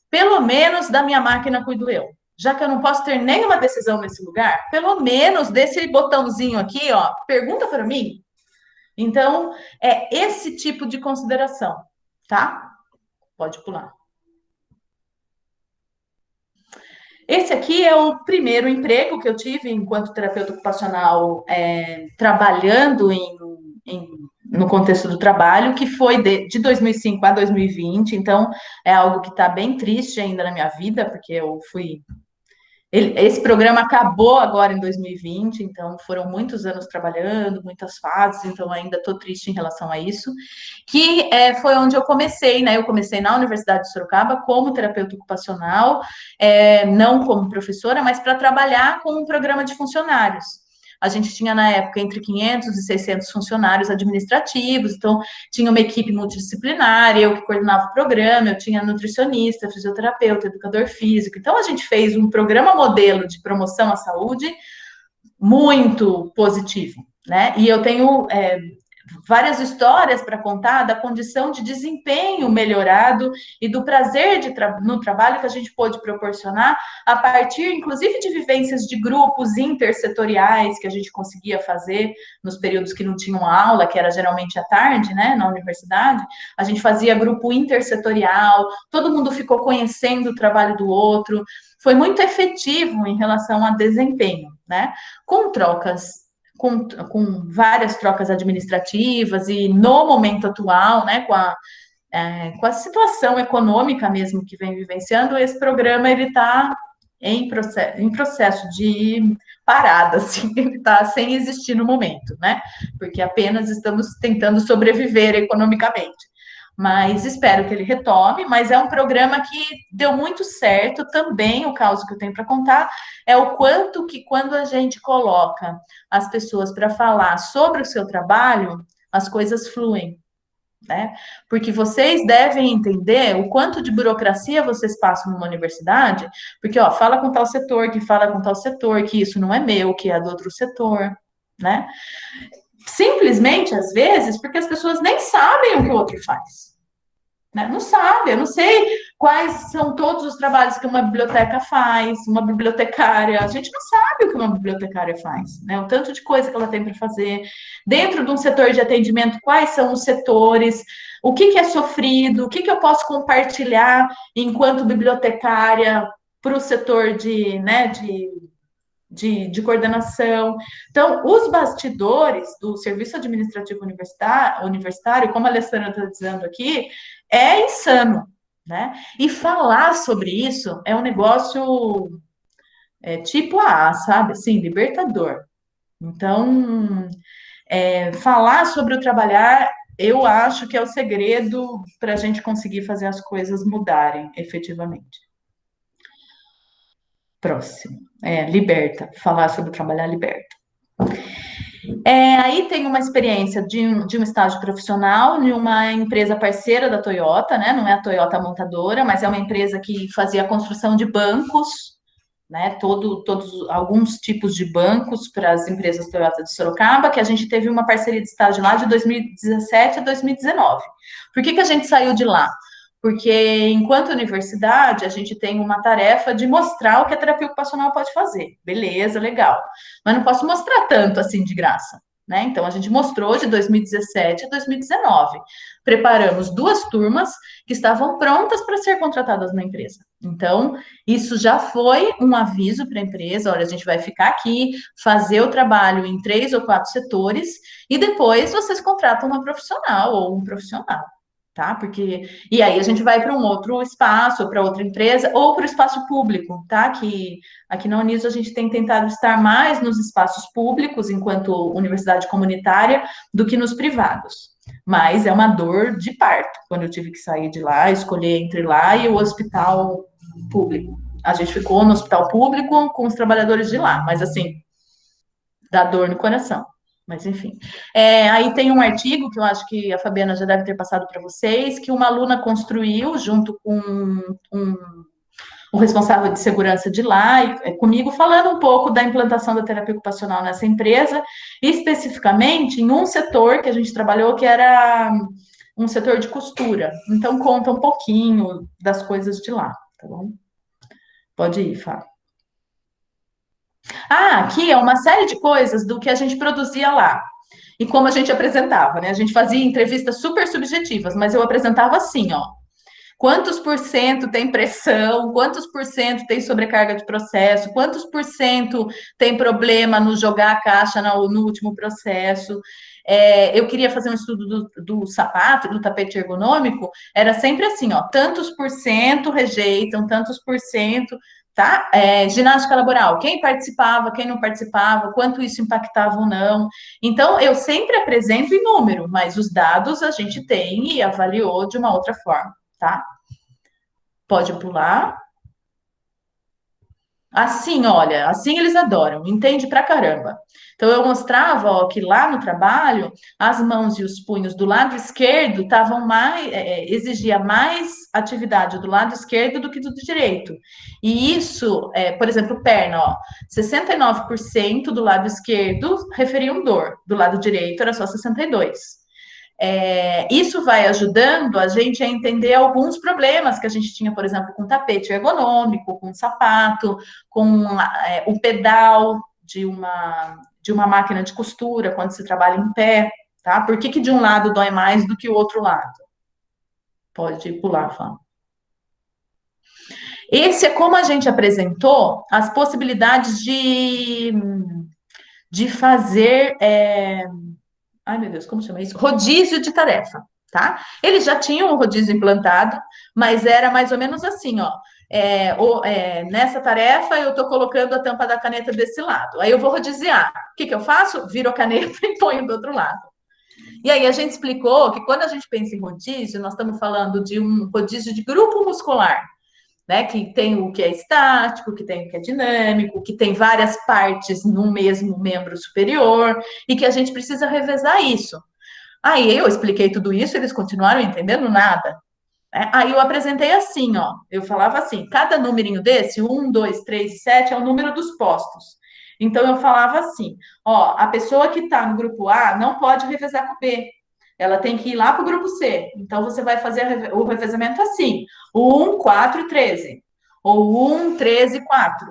pelo menos da minha máquina cuido eu. Já que eu não posso ter nenhuma decisão nesse lugar, pelo menos desse botãozinho aqui, ó, pergunta para mim. Então, é esse tipo de consideração, tá? Pode pular. Esse aqui é o primeiro emprego que eu tive enquanto terapeuta ocupacional, trabalhando no contexto do trabalho, que foi de 2005 a 2020. Então, é algo que está bem triste ainda na minha vida, porque eu fui esse programa acabou agora em 2020, então foram muitos anos trabalhando, muitas fases, então ainda estou triste em relação a isso. Que foi onde eu comecei, né? Eu comecei na Universidade de Sorocaba como terapeuta ocupacional, não como professora, mas para trabalhar com um programa de funcionários. A gente tinha, na época, entre 500 e 600 funcionários administrativos, então tinha uma equipe multidisciplinar, eu que coordenava o programa, eu tinha nutricionista, fisioterapeuta, educador físico. Então, a gente fez um programa modelo de promoção à saúde muito positivo, né? E eu tenho várias histórias para contar da condição de desempenho melhorado e do prazer no trabalho que a gente pôde proporcionar a partir, inclusive, de vivências de grupos intersetoriais que a gente conseguia fazer nos períodos que não tinham aula, que era geralmente à tarde, né, na universidade. A gente fazia grupo intersetorial, todo mundo ficou conhecendo o trabalho do outro, foi muito efetivo em relação a desempenho, né, com trocas com várias trocas administrativas e no momento atual, né, com a situação econômica mesmo que vem vivenciando, esse programa ele está em processo de parada, assim, ele está sem existir no momento, né? Porque apenas estamos tentando sobreviver economicamente. Mas espero que ele retome, mas é um programa que deu muito certo. Também o caso que eu tenho para contar é o quanto que quando a gente coloca as pessoas para falar sobre o seu trabalho, as coisas fluem, né? Porque vocês devem entender o quanto de burocracia vocês passam numa universidade, porque, ó, fala com tal setor, que fala com tal setor, que isso não é meu, que é do outro setor, né? Simplesmente, às vezes, porque as pessoas nem sabem o que o outro faz. Né? Não sabe, eu não sei quais são todos os trabalhos que uma biblioteca faz, uma bibliotecária. A gente não sabe o que uma bibliotecária faz, né? O tanto de coisa que ela tem para fazer. Dentro de um setor de atendimento, quais são os setores, o que é sofrido, o que eu posso compartilhar enquanto bibliotecária para o setor de coordenação. Então, os bastidores do serviço administrativo universitário, como a Alessandra está dizendo aqui, é insano, né? E falar sobre isso é um negócio tipo sabe? Assim, libertador. Então, falar sobre o trabalhar, eu acho que é o segredo para a gente conseguir fazer as coisas mudarem efetivamente. Próximo. Liberta. Falar sobre trabalhar liberta. Aí tem uma experiência de um estágio profissional em uma empresa parceira da Toyota, né? Não é a Toyota montadora, mas é uma empresa que fazia a construção de bancos, né? Alguns tipos de bancos para as empresas Toyota de Sorocaba, que a gente teve uma parceria de estágio lá de 2017 a 2019. Por que a gente saiu de lá? Porque, enquanto universidade, a gente tem uma tarefa de mostrar o que a terapia ocupacional pode fazer. Beleza, legal. Mas não posso mostrar tanto assim de graça, né? Então, a gente mostrou de 2017 a 2019. Preparamos 2 turmas que estavam prontas para ser contratadas na empresa. Então, isso já foi um aviso para a empresa: olha, a gente vai ficar aqui, fazer o trabalho em 3 ou 4 setores, e depois vocês contratam uma profissional ou um profissional. Tá? E aí a gente vai para um outro espaço, para outra empresa, ou para o espaço público, tá? Que aqui na Uniso a gente tem tentado estar mais nos espaços públicos, enquanto universidade comunitária, do que nos privados. Mas é uma dor de parto, quando eu tive que sair de lá, escolher entre lá e o hospital público. A gente ficou no hospital público com os trabalhadores de lá, mas assim, dá dor no coração. Mas, enfim. Aí tem um artigo que eu acho que a Fabiana já deve ter passado para vocês, que uma aluna construiu junto com o responsável de segurança de lá, e comigo, falando um pouco da implantação da terapia ocupacional nessa empresa, especificamente em um setor que a gente trabalhou, que era um setor de costura. Então, conta um pouquinho das coisas de lá, tá bom? Pode ir, Fá. Aqui é uma série de coisas do que a gente produzia lá. E como a gente apresentava, né? A gente fazia entrevistas super subjetivas, mas eu apresentava assim, ó. Quantos por cento tem pressão? Quantos por cento tem sobrecarga de processo? Quantos por cento tem problema no jogar a caixa no último processo? Eu queria fazer um estudo do sapato, do tapete ergonômico, era sempre assim, ó, tantos por cento rejeitam, tantos por cento, tá? Ginástica laboral, quem participava, quem não participava, quanto isso impactava ou não. Então, eu sempre apresento em número, mas os dados a gente tem e avaliou de uma outra forma, tá? Pode pular. Assim, olha, assim eles adoram, entende pra caramba. Então, eu mostrava, ó, que lá no trabalho, as mãos e os punhos do lado esquerdo estavam exigia mais atividade do lado esquerdo do que do direito. E isso, por exemplo, perna, ó, 69% do lado esquerdo referiam dor, do lado direito era só 62%. Isso vai ajudando a gente a entender alguns problemas que a gente tinha, por exemplo, com tapete ergonômico, com sapato, com o pedal de uma máquina de costura, quando se trabalha em pé, tá? Por que de um lado dói mais do que o outro lado? Pode pular, Fá. Esse é como a gente apresentou as possibilidades de fazer... Ai, meu Deus, como chama isso? Rodízio de tarefa, tá? Eles já tinham o rodízio implantado, mas era mais ou menos assim, ó. Nessa tarefa, eu estou colocando a tampa da caneta desse lado. Aí eu vou rodiziar. O que eu faço? Viro a caneta e ponho do outro lado. E aí a gente explicou que quando a gente pensa em rodízio, nós estamos falando de um rodízio de grupo muscular, né? Que tem o que é estático, que tem o que é dinâmico, que tem várias partes no mesmo membro superior, e que a gente precisa revezar isso. Aí eu expliquei tudo isso, eles continuaram entendendo nada. Aí eu apresentei assim, ó. Eu falava assim: cada numerinho desse, 1, 2, 3 e 7, é o número dos postos. Então eu falava assim: ó, a pessoa que está no grupo A não pode revezar com o B. Ela tem que ir lá para o grupo C. Então, você vai fazer o revezamento assim: 1, 4 e 13. Ou 1, 13 e 4.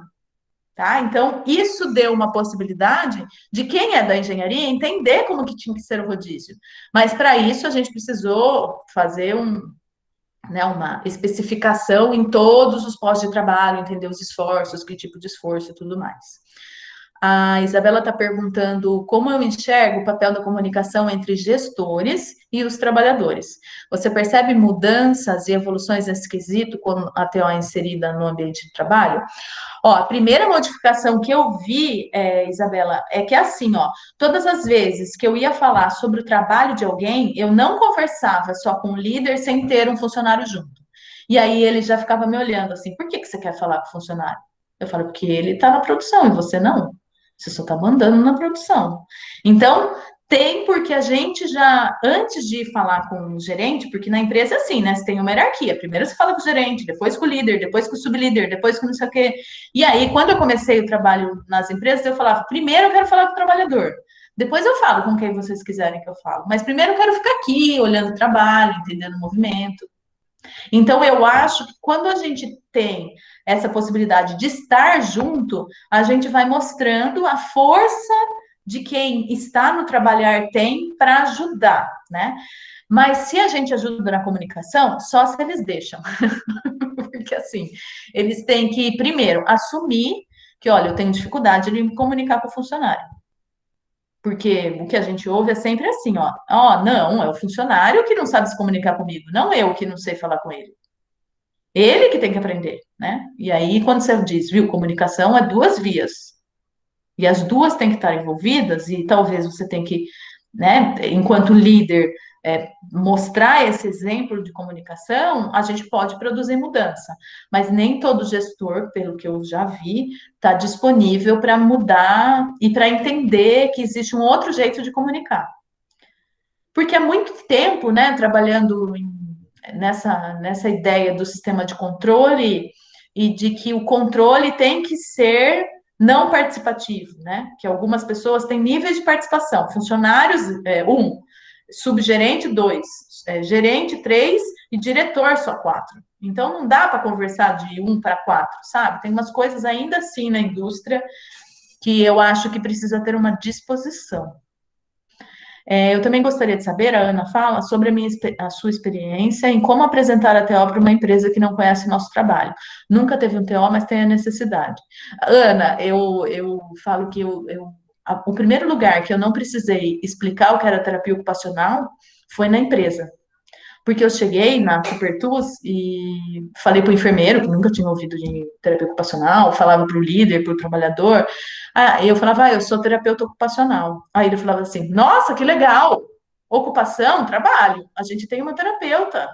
Tá? Então, isso deu uma possibilidade de quem é da engenharia entender como que tinha que ser o rodízio. Mas, para isso, a gente precisou fazer uma especificação em todos os postos de trabalho, entender os esforços, que tipo de esforço e tudo mais. A Isabela está perguntando como eu enxergo o papel da comunicação entre gestores e os trabalhadores. Você percebe mudanças e evoluções nesse quesito com a TO inserida no ambiente de trabalho? Ó, a primeira modificação que eu vi, Isabela, é que assim, ó, todas as vezes que eu ia falar sobre o trabalho de alguém, eu não conversava só com o líder sem ter um funcionário junto. E aí ele já ficava me olhando assim: por que você quer falar com o funcionário? Eu falo, porque ele está na produção e você não. Você só está mandando na produção. Então, tem porque a gente já, antes de falar com o gerente, porque na empresa é assim, né? Você tem uma hierarquia. Primeiro você fala com o gerente, depois com o líder, depois com o sublíder, depois com não sei o quê. E aí, quando eu comecei o trabalho nas empresas, eu falava, primeiro eu quero falar com o trabalhador. Depois eu falo com quem vocês quiserem que eu falo. Mas primeiro eu quero ficar aqui, olhando o trabalho, entendendo o movimento. Então, eu acho que quando a gente tem essa possibilidade de estar junto, a gente vai mostrando a força de quem está no trabalhar tem para ajudar, né? Mas se a gente ajuda na comunicação, só se eles deixam. Porque assim, eles têm que, primeiro, assumir que, olha, eu tenho dificuldade de me comunicar com o funcionário. Porque o que a gente ouve é sempre assim, ó, não, é o funcionário que não sabe se comunicar comigo, não eu que não sei falar com ele. Ele que tem que aprender, né? E aí, quando você diz, viu, comunicação é duas vias. E as duas têm que estar envolvidas, e talvez você tenha que, né, enquanto líder, mostrar esse exemplo de comunicação, a gente pode produzir mudança. Mas nem todo gestor, pelo que eu já vi, está disponível para mudar e para entender que existe um outro jeito de comunicar. Porque há muito tempo, né, trabalhando nessa ideia do sistema de controle e de que o controle tem que ser não participativo, né? Que algumas pessoas têm níveis de participação. Funcionários, 1, subgerente, 2, gerente, 3 e diretor, só 4. Então, não dá para conversar de 1 para 4, sabe? Tem umas coisas ainda assim na indústria que eu acho que precisa ter uma disposição. Eu também gostaria de saber, a Ana fala, sobre a sua experiência em como apresentar a TO para uma empresa que não conhece o nosso trabalho. Nunca teve um TO, mas tem a necessidade. Ana, eu falo que o primeiro lugar que eu não precisei explicar o que era terapia ocupacional foi na empresa. Porque eu cheguei na Copertus e falei para o enfermeiro, que nunca tinha ouvido de terapia ocupacional, falava para o líder, para o trabalhador. Eu falava, eu sou terapeuta ocupacional. Aí ele falava assim, nossa, que legal! Ocupação, trabalho. A gente tem uma terapeuta.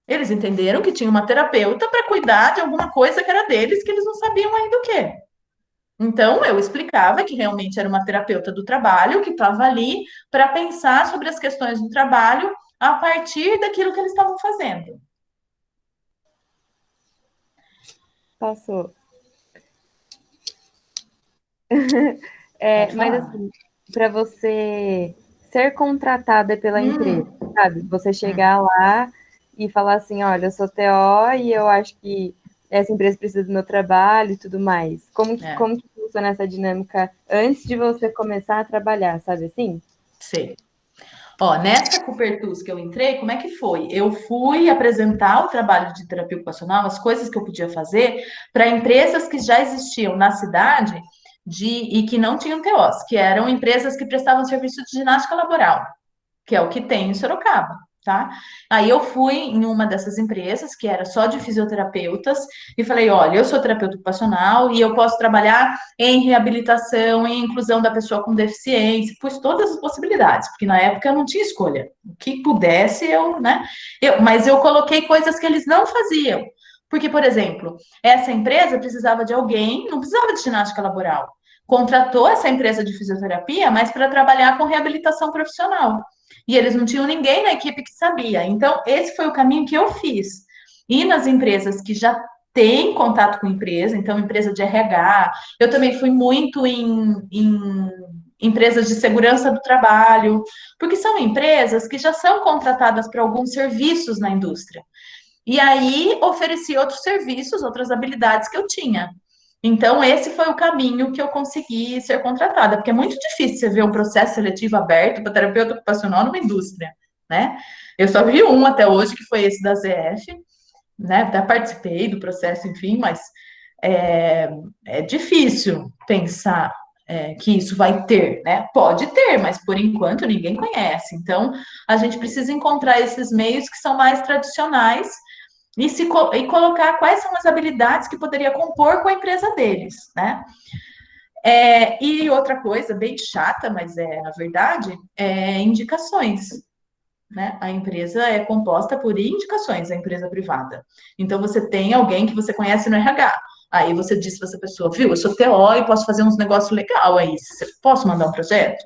Eles entenderam que tinha uma terapeuta para cuidar de alguma coisa que era deles, que eles não sabiam ainda o quê. Então, eu explicava que realmente era uma terapeuta do trabalho que estava ali para pensar sobre as questões do trabalho a partir daquilo que eles estavam fazendo. Passou. Mas assim, para você ser contratada pela empresa, sabe? Você chegar lá e falar assim, olha, eu sou TO e eu acho que essa empresa precisa do meu trabalho e tudo mais. Como que funciona essa dinâmica antes de você começar a trabalhar, sabe assim? Sei. Nessa Copertus que eu entrei, como é que foi? Eu fui apresentar o trabalho de terapia ocupacional, as coisas que eu podia fazer para empresas que já existiam na cidade e que não tinham TOs, que eram empresas que prestavam serviço de ginástica laboral, que é o que tem em Sorocaba. Tá? Aí eu fui em uma dessas empresas, que era só de fisioterapeutas, e falei, olha, eu sou terapeuta ocupacional e eu posso trabalhar em reabilitação, em inclusão da pessoa com deficiência, pus todas as possibilidades, porque na época eu não tinha escolha. O que pudesse, mas eu coloquei coisas que eles não faziam. Porque, por exemplo, essa empresa precisava de alguém, não precisava de ginástica laboral. Contratou essa empresa de fisioterapia, mas para trabalhar com reabilitação profissional. E eles não tinham ninguém na equipe que sabia. Então, esse foi o caminho que eu fiz. E nas empresas que já têm contato com empresa, então, empresa de RH, eu também fui muito em empresas de segurança do trabalho, porque são empresas que já são contratadas para alguns serviços na indústria. E aí, ofereci outros serviços, outras habilidades que eu tinha. Então, esse foi o caminho que eu consegui ser contratada, porque é muito difícil você ver um processo seletivo aberto para terapeuta ocupacional numa indústria, né? Eu só vi um até hoje, que foi esse da ZF, né? Até participei do processo, enfim, mas é difícil pensar que isso vai ter, né? Pode ter, mas por enquanto ninguém conhece. Então, a gente precisa encontrar esses meios que são mais tradicionais e colocar quais são as habilidades que poderia compor com a empresa deles, né? E outra coisa bem chata, mas é a verdade, indicações. né? A empresa é composta por indicações, a empresa privada. Então, você tem alguém que você conhece no RH. Aí você disse para essa pessoa, viu, eu sou TO e posso fazer uns negócios legal aí. Posso mandar um projeto?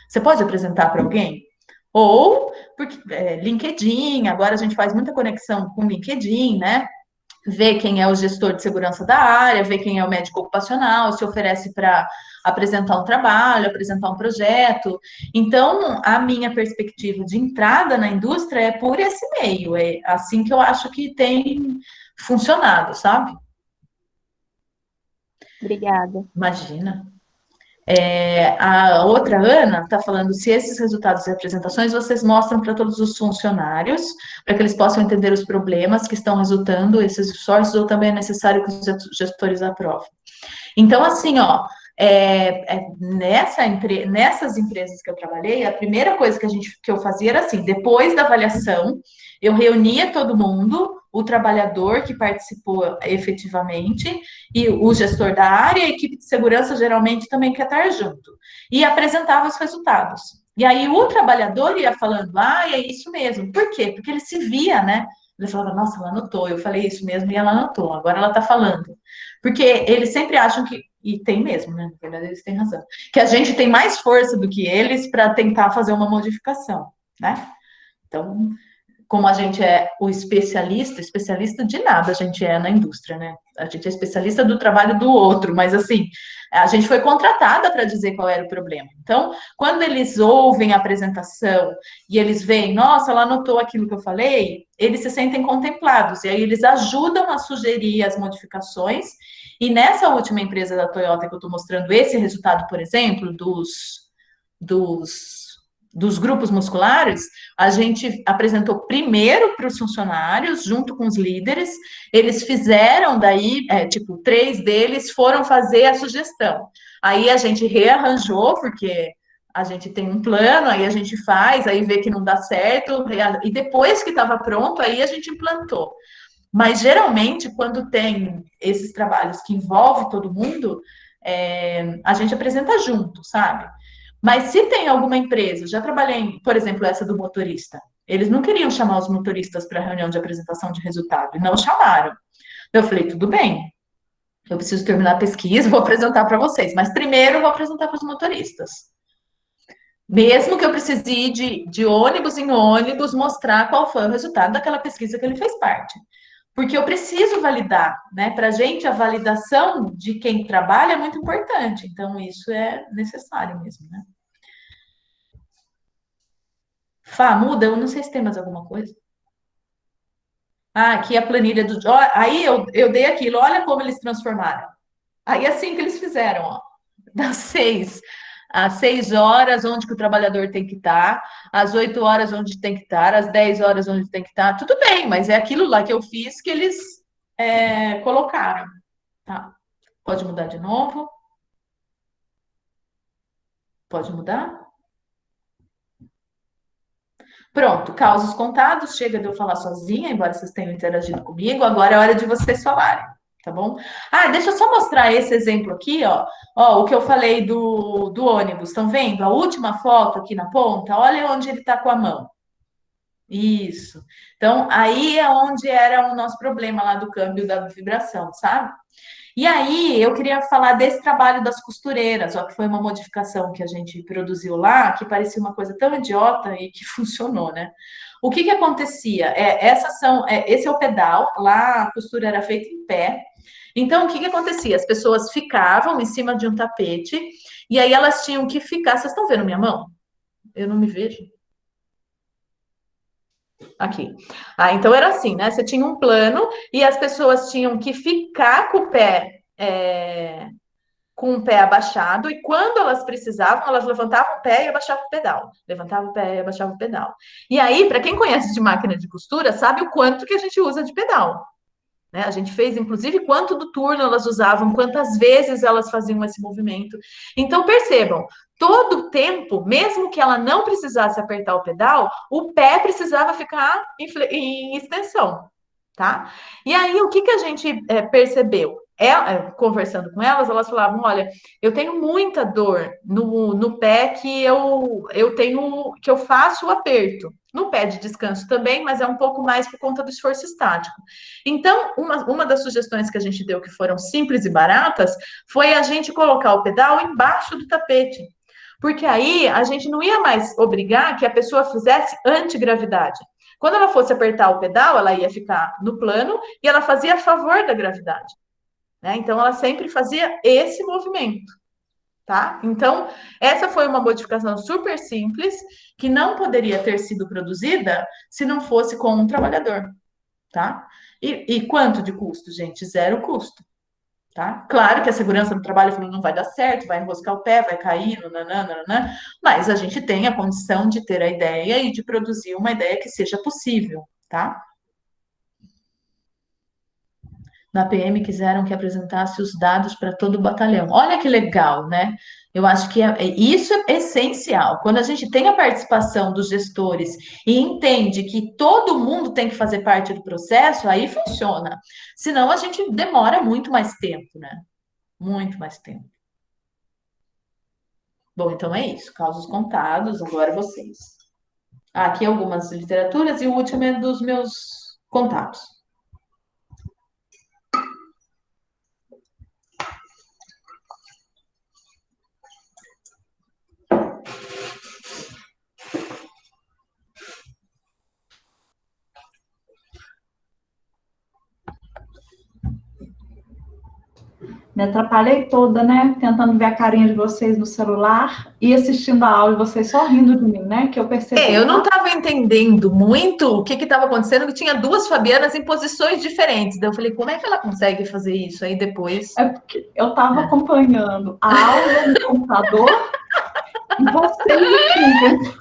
Você pode apresentar para alguém? Ou, porque LinkedIn, agora a gente faz muita conexão com LinkedIn, né? Ver quem é o gestor de segurança da área, ver quem é o médico ocupacional, se oferece para apresentar um trabalho, apresentar um projeto. Então, a minha perspectiva de entrada na indústria é por esse meio, é assim que eu acho que tem funcionado, sabe? Obrigada. Imagina. A outra Ana está falando se esses resultados e apresentações vocês mostram para todos os funcionários, para que eles possam entender os problemas que estão resultando esses esforços, ou também é necessário que os gestores aprovem. Então, assim, ó, nessas empresas que eu trabalhei, a primeira coisa que eu fazia era assim, depois da avaliação, eu reunia todo mundo, o trabalhador que participou efetivamente, e o gestor da área, e a equipe de segurança geralmente também quer estar junto, e apresentava os resultados. E aí o trabalhador ia falando, é isso mesmo. Por quê? Porque ele se via, né? Ele falava, nossa, ela anotou, eu falei isso mesmo e ela anotou, agora ela está falando. Porque eles sempre acham que, e tem mesmo, né? Na verdade, eles têm razão, que a gente tem mais força do que eles para tentar fazer uma modificação, né? Então, como a gente é o especialista de nada a gente é na indústria, né? A gente é especialista do trabalho do outro, mas assim, a gente foi contratada para dizer qual era o problema. Então, quando eles ouvem a apresentação e eles veem, nossa, ela anotou aquilo que eu falei, eles se sentem contemplados, e aí eles ajudam a sugerir as modificações. E nessa última empresa da Toyota que eu estou mostrando esse resultado, por exemplo, dos grupos musculares, a gente apresentou primeiro para os funcionários, junto com os líderes, eles fizeram daí, 3 deles foram fazer a sugestão. Aí a gente rearranjou, porque a gente tem um plano, aí a gente faz, aí vê que não dá certo, e depois que estava pronto, aí a gente implantou. Mas geralmente, quando tem esses trabalhos que envolvem todo mundo, a gente apresenta junto, sabe? Mas se tem alguma empresa, já trabalhei, por exemplo, essa do motorista, eles não queriam chamar os motoristas para reunião de apresentação de resultado, e não chamaram. Eu falei, tudo bem, eu preciso terminar a pesquisa, vou apresentar para vocês, mas primeiro eu vou apresentar para os motoristas. Mesmo que eu precise ir de ônibus em ônibus, mostrar qual foi o resultado daquela pesquisa que ele fez parte. Porque eu preciso validar, né? Para a gente, a validação de quem trabalha é muito importante. Então, isso é necessário mesmo, né? Fá, muda? Eu não sei se tem mais alguma coisa. Aqui a planilha do... Aí eu dei aquilo, olha como eles transformaram. Aí assim que eles fizeram, ó. Das 6 às 6 horas, onde que o trabalhador tem que estar, às 8 horas, onde tem que estar, às 10 horas, onde tem que estar. Tudo bem, mas é aquilo lá que eu fiz que eles colocaram. Tá. Pode mudar de novo? Pode mudar? Pronto, causos contados, chega de eu falar sozinha, embora vocês tenham interagido comigo, agora é hora de vocês falarem, tá bom? Deixa eu só mostrar esse exemplo aqui, ó. Ó, o que eu falei do ônibus, estão vendo? A última foto aqui na ponta, olha onde ele tá com a mão. Isso. Então, aí é onde era o nosso problema lá do câmbio da vibração, sabe? E aí, eu queria falar desse trabalho das costureiras, ó, que foi uma modificação que a gente produziu lá, que parecia uma coisa tão idiota e que funcionou, né? O que que acontecia? Esse é o pedal, lá a costura era feita em pé. Então, o que que acontecia? As pessoas ficavam em cima de um tapete, e aí elas tinham que ficar. Vocês estão vendo minha mão? Eu não me vejo. Aqui. Então era assim, né? Você tinha um plano e as pessoas tinham que ficar com o pé abaixado, e quando elas precisavam, elas levantavam o pé e abaixavam o pedal. Levantavam o pé e abaixavam o pedal. E aí, para quem conhece de máquina de costura, sabe o quanto que a gente usa de pedal. Né? A gente fez, inclusive, quanto do turno elas usavam, quantas vezes elas faziam esse movimento. Então, percebam, todo o tempo, mesmo que ela não precisasse apertar o pedal, o pé precisava ficar em extensão, tá? E aí, o que que a gente percebeu? conversando com elas falavam, olha, eu tenho muita dor no pé que eu faço o aperto. No pé de descanso também, mas é um pouco mais por conta do esforço estático. Então, uma das sugestões que a gente deu, que foram simples e baratas, foi a gente colocar o pedal embaixo do tapete. Porque aí a gente não ia mais obrigar que a pessoa fizesse antigravidade. Quando ela fosse apertar o pedal, ela ia ficar no plano e ela fazia a favor da gravidade. Né? Então, ela sempre fazia esse movimento. Tá? Então, essa foi uma modificação super simples que não poderia ter sido produzida se não fosse com um trabalhador, tá? E quanto de custo, gente? Zero custo, tá? Claro que a segurança do trabalho não vai dar certo, vai enroscar o pé, vai cair, nananana, mas a gente tem a condição de ter a ideia e de produzir uma ideia que seja possível, tá? Na PM quiseram que apresentasse os dados para todo o batalhão. Olha que legal, né? Eu acho que isso é essencial. Quando a gente tem a participação dos gestores e entende que todo mundo tem que fazer parte do processo, aí funciona. Senão a gente demora muito mais tempo, né? Muito mais tempo. Bom, então é isso. Causos contados, agora vocês. Aqui algumas literaturas e o último é dos meus contatos. Me atrapalhei toda, né? Tentando ver a carinha de vocês no celular e assistindo a aula e vocês só rindo de mim, né? Que eu percebi. Eu não estava entendendo muito o que estava acontecendo, que tinha duas Fabianas em posições diferentes. Daí eu falei, como é que ela consegue fazer isso? Aí depois. É porque eu estava acompanhando a aula no computador e vocês aqui.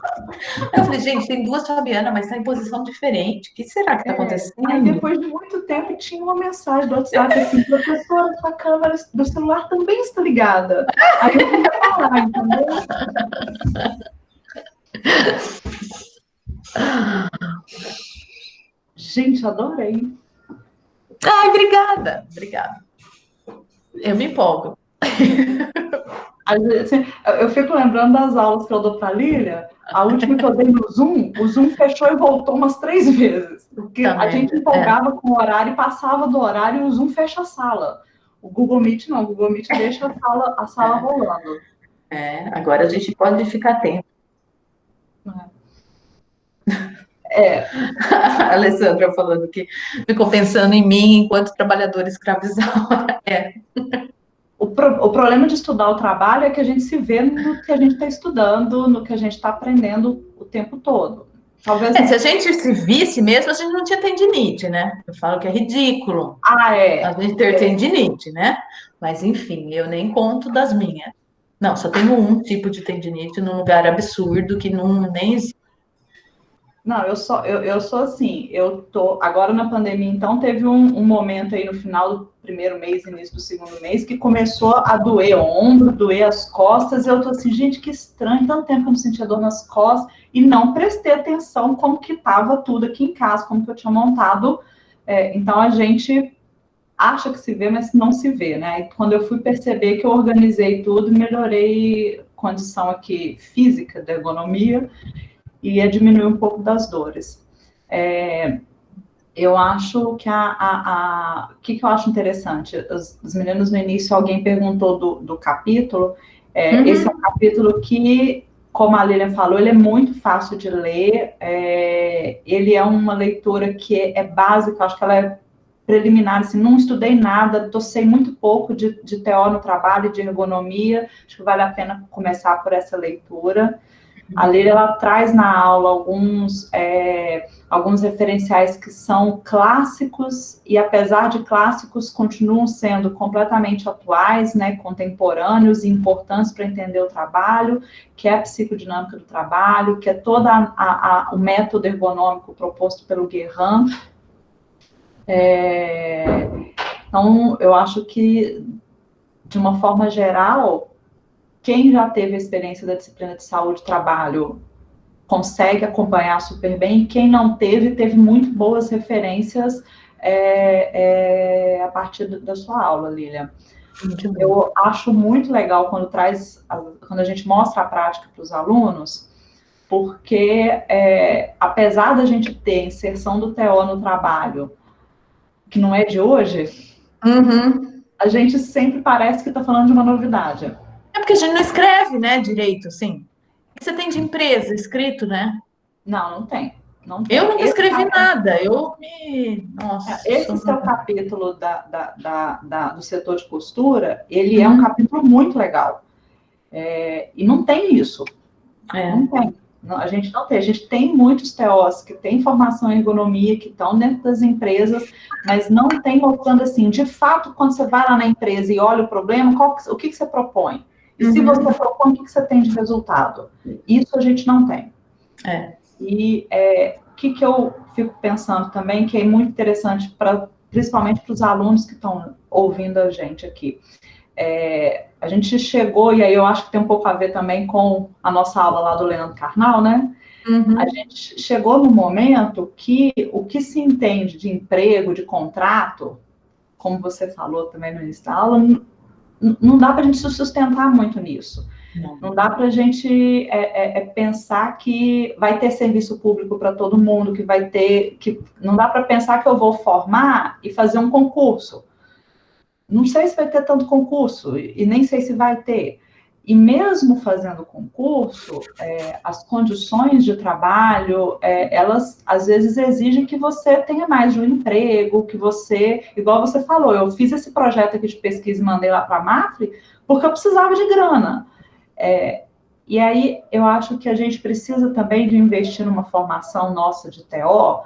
Eu falei, gente, tem duas Fabianas, mas está em posição diferente. O que será que está acontecendo? Aí depois de muito tempo tinha uma mensagem do WhatsApp assim, professora, sua câmera do celular também está ligada. Aí eu fui falar, entendeu? Gente, adorei. Ai, obrigada. Eu me empolgo. Assim, eu fico lembrando das aulas que eu dou para a Lília. A última que eu dei no Zoom, o Zoom fechou e voltou umas 3 vezes. Porque a gente empolgava com o horário e passava do horário e o Zoom fecha a sala. O Google Meet não, o Google Meet deixa a sala rolando. Agora a gente pode ficar atento. A Alessandra falando que ficou pensando em mim enquanto trabalhadora escravizada. O problema de estudar o trabalho é que a gente se vê no que a gente está estudando, no que a gente está aprendendo o tempo todo. Talvez se a gente se visse mesmo, a gente não tinha tendinite, né? Eu falo que é ridículo a gente ter tendinite, né? Mas, enfim, eu nem conto das minhas. Não, só tenho um tipo de tendinite num lugar absurdo que nem existe. Não, eu sou assim, agora na pandemia, então, teve um momento aí no final do primeiro mês, início do segundo mês, que começou a doer o ombro, doer as costas, e eu tô assim, gente, que estranho, tanto tempo que eu não sentia dor nas costas, e não prestei atenção como que tava tudo aqui em casa, como que eu tinha montado, então a gente acha que se vê, mas não se vê, né? E quando eu fui perceber que eu organizei tudo, melhorei a condição aqui física da ergonomia, e ia diminuir um pouco das dores. Eu acho que o que eu acho interessante, os meninos no início, alguém perguntou do capítulo, esse é um capítulo que, como a Lilian falou, ele é muito fácil de ler, ele é uma leitura que é básica, acho que ela é preliminar, assim, não estudei nada, sei muito pouco de TO no trabalho, de ergonomia, acho que vale a pena começar por essa leitura. A Lília, ela traz na aula alguns referenciais que são clássicos e, apesar de clássicos, continuam sendo completamente atuais, né, contemporâneos e importantes para entender o trabalho, que é a psicodinâmica do trabalho, que é todo o método ergonômico proposto pelo Guerrin. Então, eu acho que, de uma forma geral, quem já teve a experiência da disciplina de saúde e trabalho consegue acompanhar super bem, quem não teve muito boas referências a partir da sua aula, Lilian. Eu acho muito legal quando a gente mostra a prática para os alunos, porque apesar da gente ter inserção do TO no trabalho, que não é de hoje, a gente sempre parece que está falando de uma novidade. É porque a gente não escreve, né, direito, assim. O que você tem de empresa escrito, né? Não tem. Não tem. Eu nunca escrevi nada. Nossa. Esse seu capítulo do setor de costura, ele é um capítulo muito legal. E não tem isso. Não tem. A gente não tem. A gente tem muitos TOs que têm formação em ergonomia, que estão dentro das empresas, mas não tem mostrando assim, de fato, quando você vai lá na empresa e olha o problema, o que você propõe? E se você propõe, o que você tem de resultado? Isso a gente não tem. E o que eu fico pensando também, que é muito interessante, principalmente para os alunos que estão ouvindo a gente aqui. A gente chegou, e aí eu acho que tem um pouco a ver também com a nossa aula lá do Leandro Carnal, né? A gente chegou no momento que o que se entende de emprego, de contrato, como você falou também no início da aula, não dá para a gente se sustentar muito nisso. Não dá para a gente pensar que vai ter serviço público para todo mundo, não dá para pensar que eu vou formar e fazer um concurso. Não sei se vai ter tanto concurso, e nem sei se vai ter. E mesmo fazendo concurso, as condições de trabalho, elas às vezes exigem que você tenha mais de um emprego, que você, igual você falou, eu fiz esse projeto aqui de pesquisa e mandei lá para a Mafre, porque eu precisava de grana. E aí eu acho que a gente precisa também de investir numa formação nossa de TO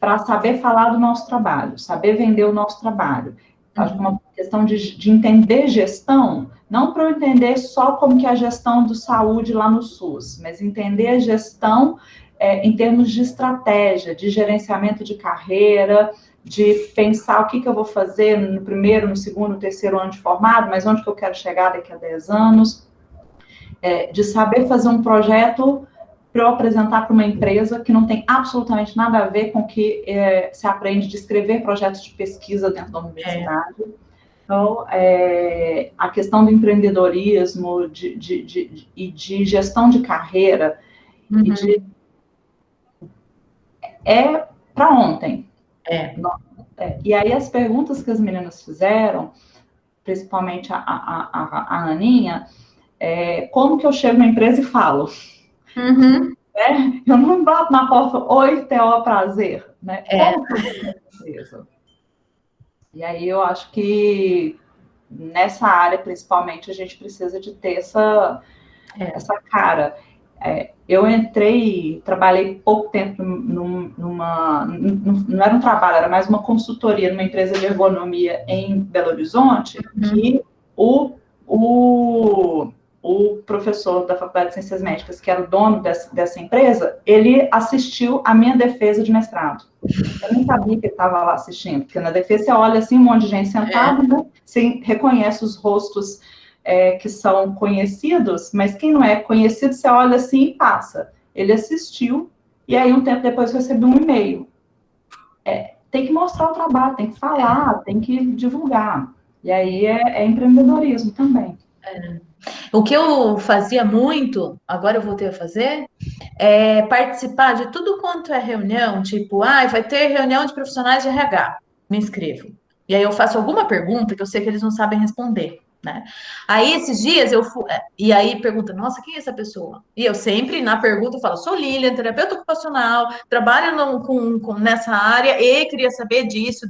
para saber falar do nosso trabalho, saber vender o nosso trabalho. Acho que é uma questão de entender gestão, não para eu entender só como que é a gestão de saúde lá no SUS, mas entender a gestão em termos de estratégia, de gerenciamento de carreira, de pensar o que eu vou fazer no primeiro, no segundo, no terceiro ano de formado, mas onde que eu quero chegar daqui a 10 anos, de saber fazer um projeto para eu apresentar para uma empresa que não tem absolutamente nada a ver com o que se aprende de escrever projetos de pesquisa dentro da universidade. Então, a questão do empreendedorismo e de gestão de carreira é para ontem. E aí as perguntas que as meninas fizeram, principalmente a Aninha, como que eu chego na empresa e falo? Eu não bato na porta, oi, TO, prazer, né? Como que eu chego na empresa? E aí eu acho que nessa área, principalmente, a gente precisa de ter essa cara. Eu trabalhei pouco tempo não era um trabalho, era mais uma consultoria numa empresa de ergonomia em Belo Horizonte, que o professor da Faculdade de Ciências Médicas, que era o dono dessa empresa, ele assistiu a minha defesa de mestrado. Eu nem sabia que ele estava lá assistindo, porque na defesa você olha assim, um monte de gente sentada, né? Você reconhece os rostos que são conhecidos, mas quem não é conhecido, você olha assim e passa. Ele assistiu, e aí um tempo depois eu recebi um e-mail. Tem que mostrar o trabalho, tem que falar, tem que divulgar. E aí é empreendedorismo também. O que eu fazia muito, agora eu voltei a fazer, é participar de tudo quanto é reunião, tipo, vai ter reunião de profissionais de RH, me inscrevo. E aí eu faço alguma pergunta que eu sei que eles não sabem responder, né? Aí esses dias eu fui, e aí pergunta, nossa, quem é essa pessoa? E eu sempre, na pergunta, eu falo, sou Lilian, terapeuta ocupacional, trabalho nessa área e queria saber disso,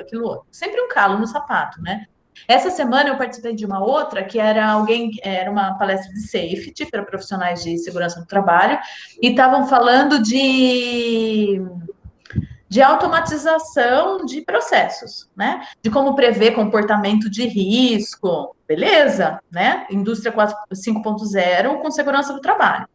aquilo outro. Sempre um calo no sapato, né? Essa semana eu participei de uma outra que era uma palestra de safety para profissionais de segurança do trabalho e estavam falando de automatização de processos, né? De como prever comportamento de risco, beleza, né? Indústria 5.0 com segurança do trabalho.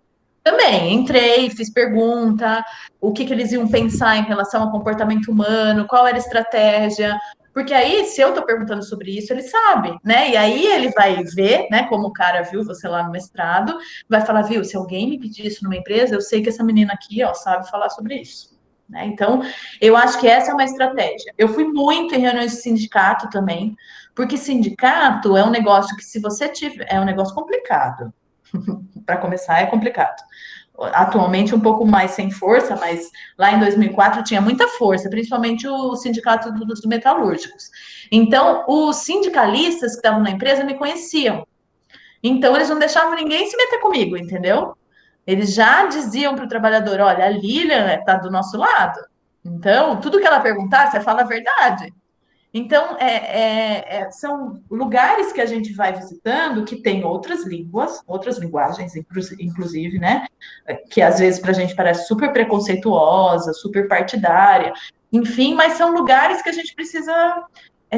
Também entrei, fiz pergunta, o que eles iam pensar em relação ao comportamento humano, qual era a estratégia, porque aí, se eu estou perguntando sobre isso, ele sabe, né? E aí ele vai ver, né? Como o cara viu você lá no mestrado, vai falar, viu, se alguém me pedir isso numa empresa, eu sei que essa menina aqui, ó, sabe falar sobre isso. né? Então, eu acho que essa é uma estratégia. Eu fui muito em reuniões de sindicato também, porque sindicato é um negócio que, se você tiver, é um negócio complicado. Para começar, é complicado. Atualmente um pouco mais sem força, mas lá em 2004 tinha muita força, principalmente o sindicato dos metalúrgicos. Então, os sindicalistas que estavam na empresa me conheciam. Então, eles não deixavam ninguém se meter comigo, entendeu? Eles já diziam para o trabalhador: olha, a Lilian está do nosso lado. Então, tudo que ela perguntar, você fala a verdade. Então, são lugares que a gente vai visitando que tem outras línguas, outras linguagens, inclusive, né? Que às vezes para a gente parece super preconceituosa, super partidária, enfim, mas são lugares que a gente precisa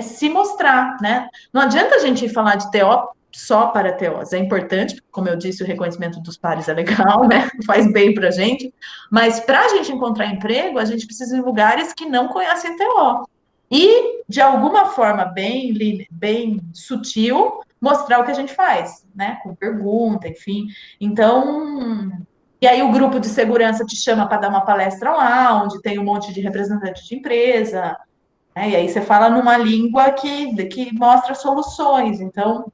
se mostrar, né? Não adianta a gente falar de TO só para TOs, é importante, como eu disse, o reconhecimento dos pares é legal, né? Faz bem para a gente, mas para a gente encontrar emprego, a gente precisa ir em lugares que não conhecem TO. E, de alguma forma bem sutil, mostrar o que a gente faz, né? Com pergunta, enfim. Então, e aí o grupo de segurança te chama para dar uma palestra lá, onde tem um monte de representante de empresa, né? E aí você fala numa língua que mostra soluções. Então,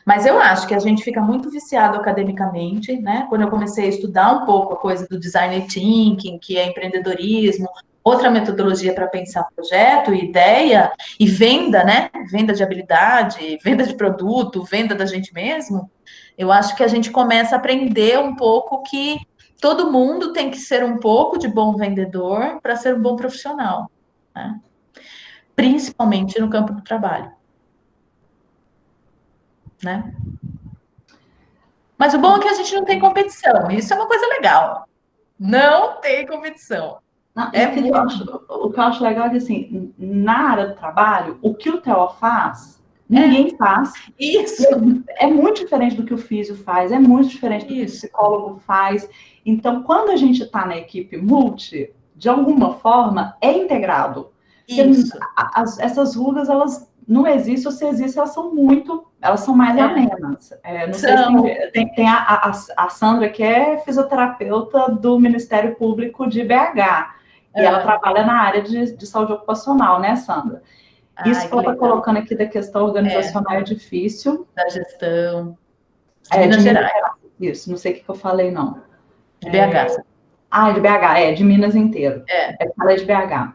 mas eu acho que a gente fica muito viciado academicamente, né? Quando eu comecei a estudar um pouco a coisa do design thinking, que é empreendedorismo, outra metodologia para pensar projeto, ideia e venda, né? Venda de habilidade, venda de produto, venda da gente mesmo. Eu acho que a gente começa a aprender um pouco que todo mundo tem que ser um pouco de bom vendedor para ser um bom profissional, né? Principalmente no campo do trabalho, né? Mas o bom é que a gente não tem competição. Isso é uma coisa legal. Não tem competição. Não, o que eu acho legal é que, assim, na área do trabalho, o que o TO faz, ninguém faz. Isso. É muito diferente do que o físio faz, é muito diferente do que o psicólogo faz. Então, quando a gente está na equipe multi, de alguma forma, é integrado. Isso. Essas rugas, elas não existem, ou se existem, elas são mais amenas. Não sei se tem a Sandra, que é fisioterapeuta do Ministério Público de BH, e ela trabalha na área de saúde ocupacional, né, Sandra? Isso que ela está colocando aqui da questão organizacional é difícil. Da gestão. De Minas Gerais. Isso, não sei o que eu falei, não. De BH. De BH, de Minas inteiro. Ela é de BH.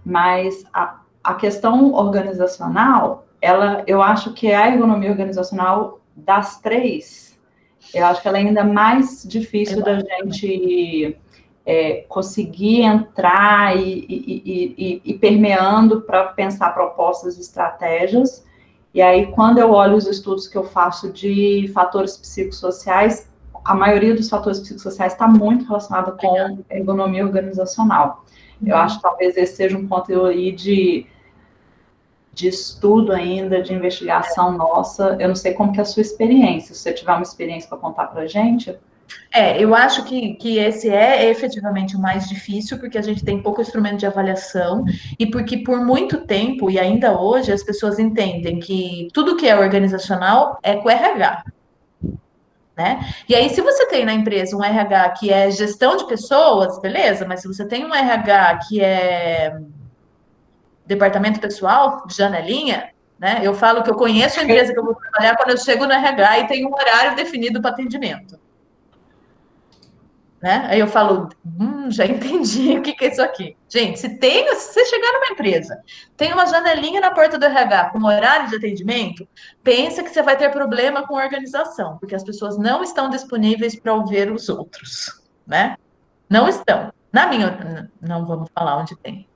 Mas a questão organizacional, eu acho que a ergonomia organizacional das três, eu acho que ela é ainda mais difícil da gente conseguir entrar e ir permeando para pensar propostas e estratégias. E aí, quando eu olho os estudos que eu faço de fatores psicossociais, a maioria dos fatores psicossociais está muito relacionada com ergonomia organizacional. Eu acho que talvez esse seja um ponto aí de estudo ainda, de investigação nossa. Eu não sei como que é a sua experiência. Se você tiver uma experiência para contar para a gente. Eu acho que esse é efetivamente o mais difícil, porque a gente tem pouco instrumento de avaliação e porque por muito tempo, e ainda hoje, as pessoas entendem que tudo que é organizacional é com RH. Né? E aí, se você tem na empresa um RH que é gestão de pessoas, beleza, mas se você tem um RH que é departamento pessoal, de janelinha, né? Eu falo que eu conheço a empresa que eu vou trabalhar quando eu chego no RH e tem um horário definido para atendimento. Né? Aí eu falo, já entendi o que é isso aqui. Gente, se você chegar numa empresa, tem uma janelinha na porta do RH com horário de atendimento, pensa que você vai ter problema com a organização, porque as pessoas não estão disponíveis para ouvir os outros, né? Não estão. Não vamos falar onde tem.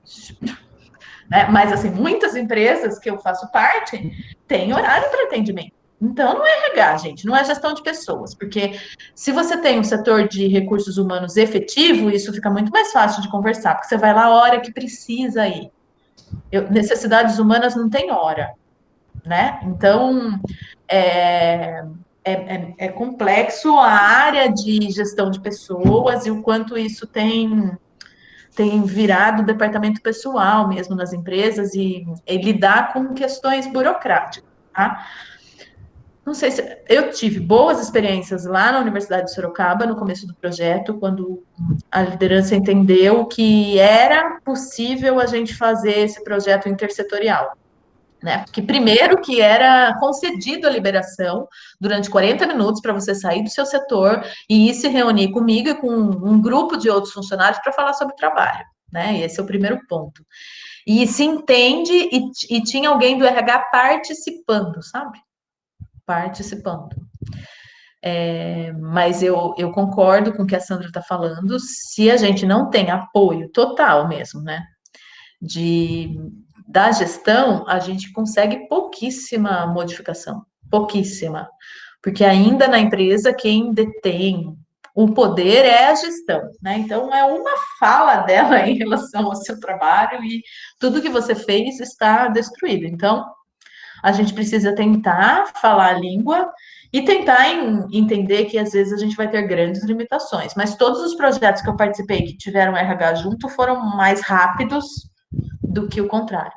Né? Mas, assim, muitas empresas que eu faço parte têm horário para atendimento. Então, não é RH, gente, não é gestão de pessoas, porque se você tem um setor de recursos humanos efetivo, isso fica muito mais fácil de conversar, porque você vai lá a hora que precisa ir. Necessidades humanas não tem hora, né? Então, é complexo a área de gestão de pessoas e o quanto isso tem virado departamento pessoal mesmo nas empresas e lidar com questões burocráticas, tá? não sei se eu tive boas experiências lá na Universidade de Sorocaba, no começo do projeto, quando a liderança entendeu que era possível a gente fazer esse projeto intersetorial. Né? Porque primeiro que era concedido a liberação durante 40 minutos para você sair do seu setor e ir se reunir comigo e com um grupo de outros funcionários para falar sobre o trabalho, né? Esse é o primeiro ponto. E se entende e tinha alguém do RH participando, sabe? Participando. Mas eu concordo com o que a Sandra está falando, se a gente não tem apoio total mesmo, né? Da gestão, a gente consegue pouquíssima modificação, pouquíssima, porque ainda na empresa quem detém o poder é a gestão, né? Então é uma fala dela em relação ao seu trabalho e tudo que você fez está destruído. Então a gente precisa tentar falar a língua e tentar entender que às vezes a gente vai ter grandes limitações, mas todos os projetos que eu participei que tiveram RH junto foram mais rápidos do que o contrário.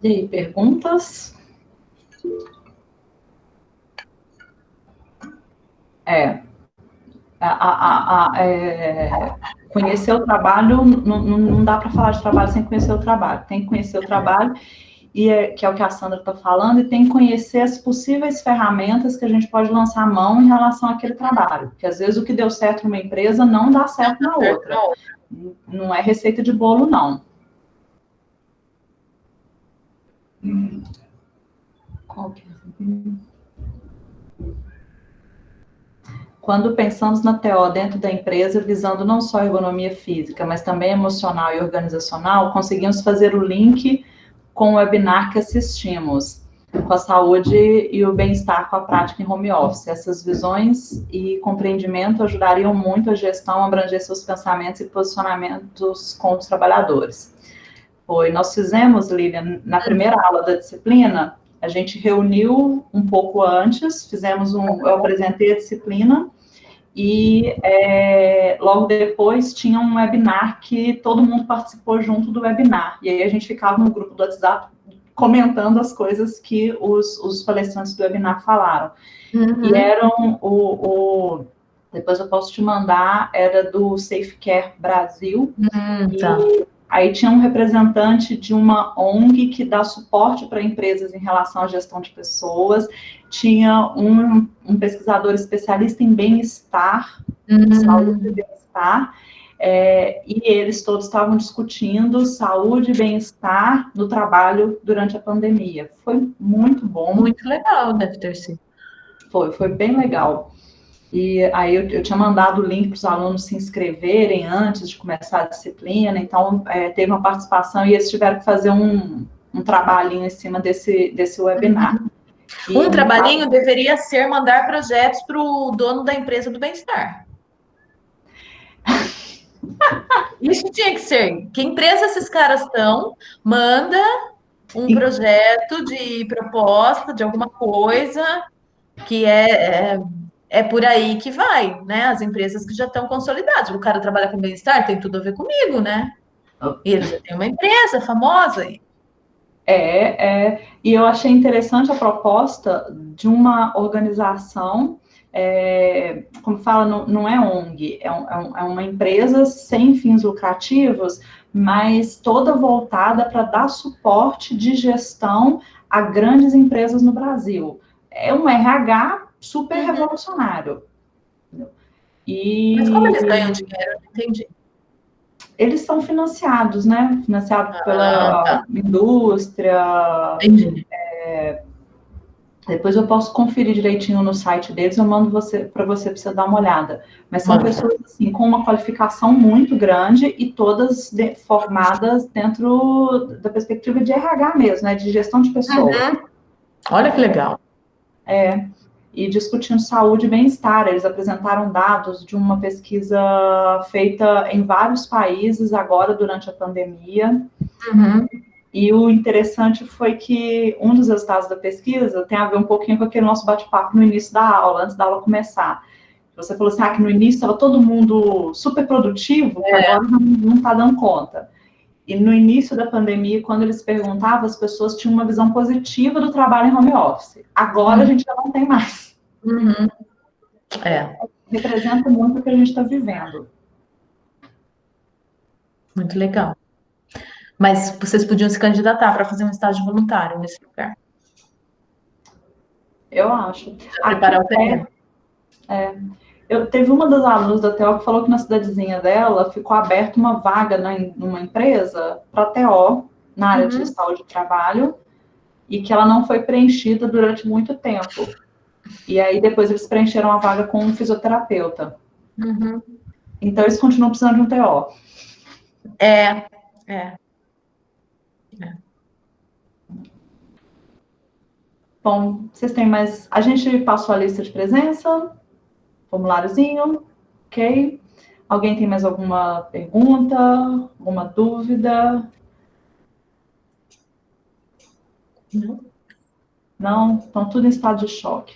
E aí, perguntas? Conhecer o trabalho, não dá para falar de trabalho sem conhecer o trabalho. Tem que conhecer o trabalho, que é o que a Sandra está falando, e tem que conhecer as possíveis ferramentas que a gente pode lançar a mão em relação àquele trabalho. Porque às vezes o que deu certo numa empresa não dá certo na outra. Não é receita de bolo, não. Qual que é? Quando pensamos na TO dentro da empresa, visando não só a ergonomia física, mas também emocional e organizacional, conseguimos fazer o link com o webinar que assistimos, com a saúde e o bem-estar com a prática em home office. Essas visões e compreendimento ajudariam muito a gestão a abranger seus pensamentos e posicionamentos com os trabalhadores. Nós fizemos, Lilian, na primeira aula da disciplina, a gente reuniu um pouco antes, eu apresentei a disciplina, e logo depois tinha um webinar que todo mundo participou junto do webinar. E aí a gente ficava no grupo do WhatsApp comentando as coisas que os palestrantes do webinar falaram. Uhum. E eram depois eu posso te mandar, era do Safe Care Brasil. Tá. Aí tinha um representante de uma ONG que dá suporte para empresas em relação à gestão de pessoas, tinha um pesquisador especialista em bem-estar, saúde e bem-estar, e eles todos estavam discutindo saúde e bem-estar no trabalho durante a pandemia. Foi muito bom. Muito legal, deve ter sido. Foi bem legal. E aí eu tinha mandado o link para os alunos se inscreverem antes de começar a disciplina, então teve uma participação e eles tiveram que fazer um trabalhinho em cima desse webinar. Um trabalhinho deveria ser mandar projetos para o dono da empresa do bem-estar. Isso tinha que ser. Que empresa esses caras estão? Manda um projeto de proposta de alguma coisa que é por aí que vai, né? As empresas que já estão consolidadas. O cara trabalha com bem-estar, tem tudo a ver comigo, né? E ele já tem uma empresa famosa. E eu achei interessante a proposta de uma organização, como fala, não é ONG, é uma empresa sem fins lucrativos, mas toda voltada para dar suporte de gestão a grandes empresas no Brasil. É um RH super revolucionário. Mas como eles ganham dinheiro? Eu não entendi. Eles são financiados, né? Financiados pela indústria. Entendi. Depois eu posso conferir direitinho no site deles, eu mando para você dar uma olhada. Mas são pessoas assim, com uma qualificação muito grande e todas formadas dentro da perspectiva de RH mesmo, né? De gestão de pessoas. Olha que legal. E discutindo saúde e bem-estar. Eles apresentaram dados de uma pesquisa feita em vários países agora durante a pandemia. E o interessante foi que um dos resultados da pesquisa tem a ver um pouquinho com aquele nosso bate-papo no início da aula, antes da aula começar. Você falou assim, que no início estava todo mundo super produtivo, que agora não está dando conta. E no início da pandemia, quando eles perguntavam, as pessoas tinham uma visão positiva do trabalho em home office. Agora a gente já não tem mais. Uhum. É. Representa muito o que a gente está vivendo. Muito legal. Mas vocês podiam se candidatar para fazer um estágio voluntário nesse lugar. Eu acho. Preparar o terreno. Teve uma das alunas da TO que falou que na cidadezinha dela ficou aberta uma vaga numa empresa para TO, na área de saúde do trabalho, e que ela não foi preenchida durante muito tempo. E aí depois eles preencheram a vaga com um fisioterapeuta. Uhum. Então eles continuam precisando de um TO. É. Bom, vocês têm mais... A gente passou a lista de presença, formuláriozinho, ok? Alguém tem mais alguma pergunta, alguma dúvida? Não? Estão tudo em estado de choque.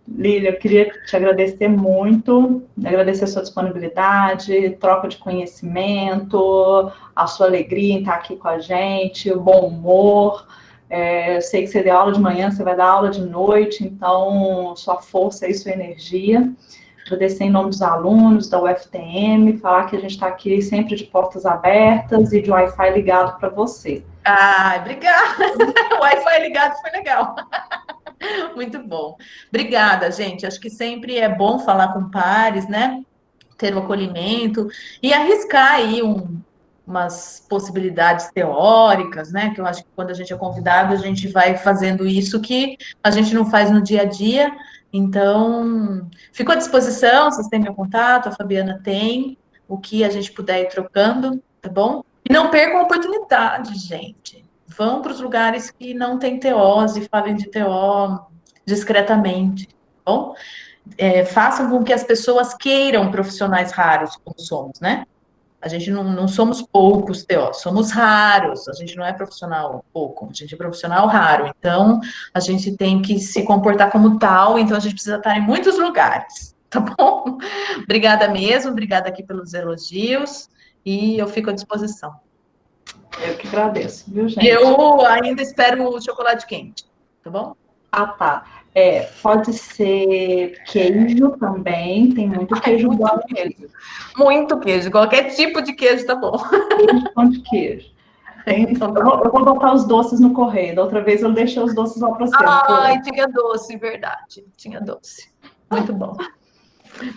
Lília, eu queria te agradecer muito, agradecer a sua disponibilidade, troca de conhecimento, a sua alegria em estar aqui com a gente, o bom humor. Eu sei que você deu aula de manhã, você vai dar aula de noite, então sua força e sua energia. Agradecer em nome dos alunos da UFTM, falar que a gente está aqui sempre de portas abertas e de Wi-Fi ligado para você. Ah, obrigada. O Wi-Fi ligado foi legal. Muito bom. Obrigada, gente. Acho que sempre é bom falar com pares, né? Ter o acolhimento e arriscar aí umas possibilidades teóricas, né? Que eu acho que quando a gente é convidado, a gente vai fazendo isso que a gente não faz no dia a dia. Então, fico à disposição, vocês têm meu contato, a Fabiana tem, o que a gente puder ir trocando, tá bom? E não percam a oportunidade, gente. Vão para os lugares que não tem TOs e falem de TO discretamente, tá bom? Façam com que as pessoas queiram profissionais raros, como somos, né? A gente não somos poucos TOs, somos raros. A gente não é profissional pouco, a gente é profissional raro. Então, a gente tem que se comportar como tal, então a gente precisa estar em muitos lugares, tá bom? Obrigada mesmo, obrigada aqui pelos elogios, e eu fico à disposição. Eu que agradeço, viu, gente? Eu ainda espero o chocolate quente, tá bom? Ah, tá. Pode ser queijo também, tem muito queijo bom. Muito queijo, qualquer tipo de queijo tá bom. Queijo, pão de queijo. Eu vou botar os doces no correio. Da outra vez eu deixei os doces lá para você. Ai, tinha doce, verdade. Tinha doce. Muito bom.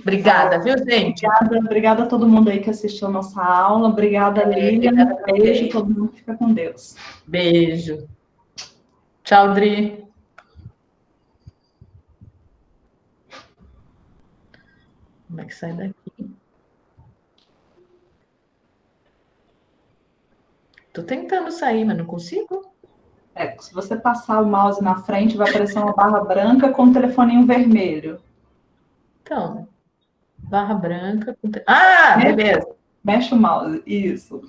Obrigada, viu, gente? Obrigada a todo mundo aí que assistiu a nossa aula. Obrigada, Lília. Beijo, todo mundo fica com Deus. Beijo. Tchau, Dri. Como é que sai daqui? Tô tentando sair, mas não consigo. Se você passar o mouse na frente, vai aparecer uma barra branca com um telefoninho vermelho. Então, barra branca. Ah, beleza. Mexe o mouse, isso.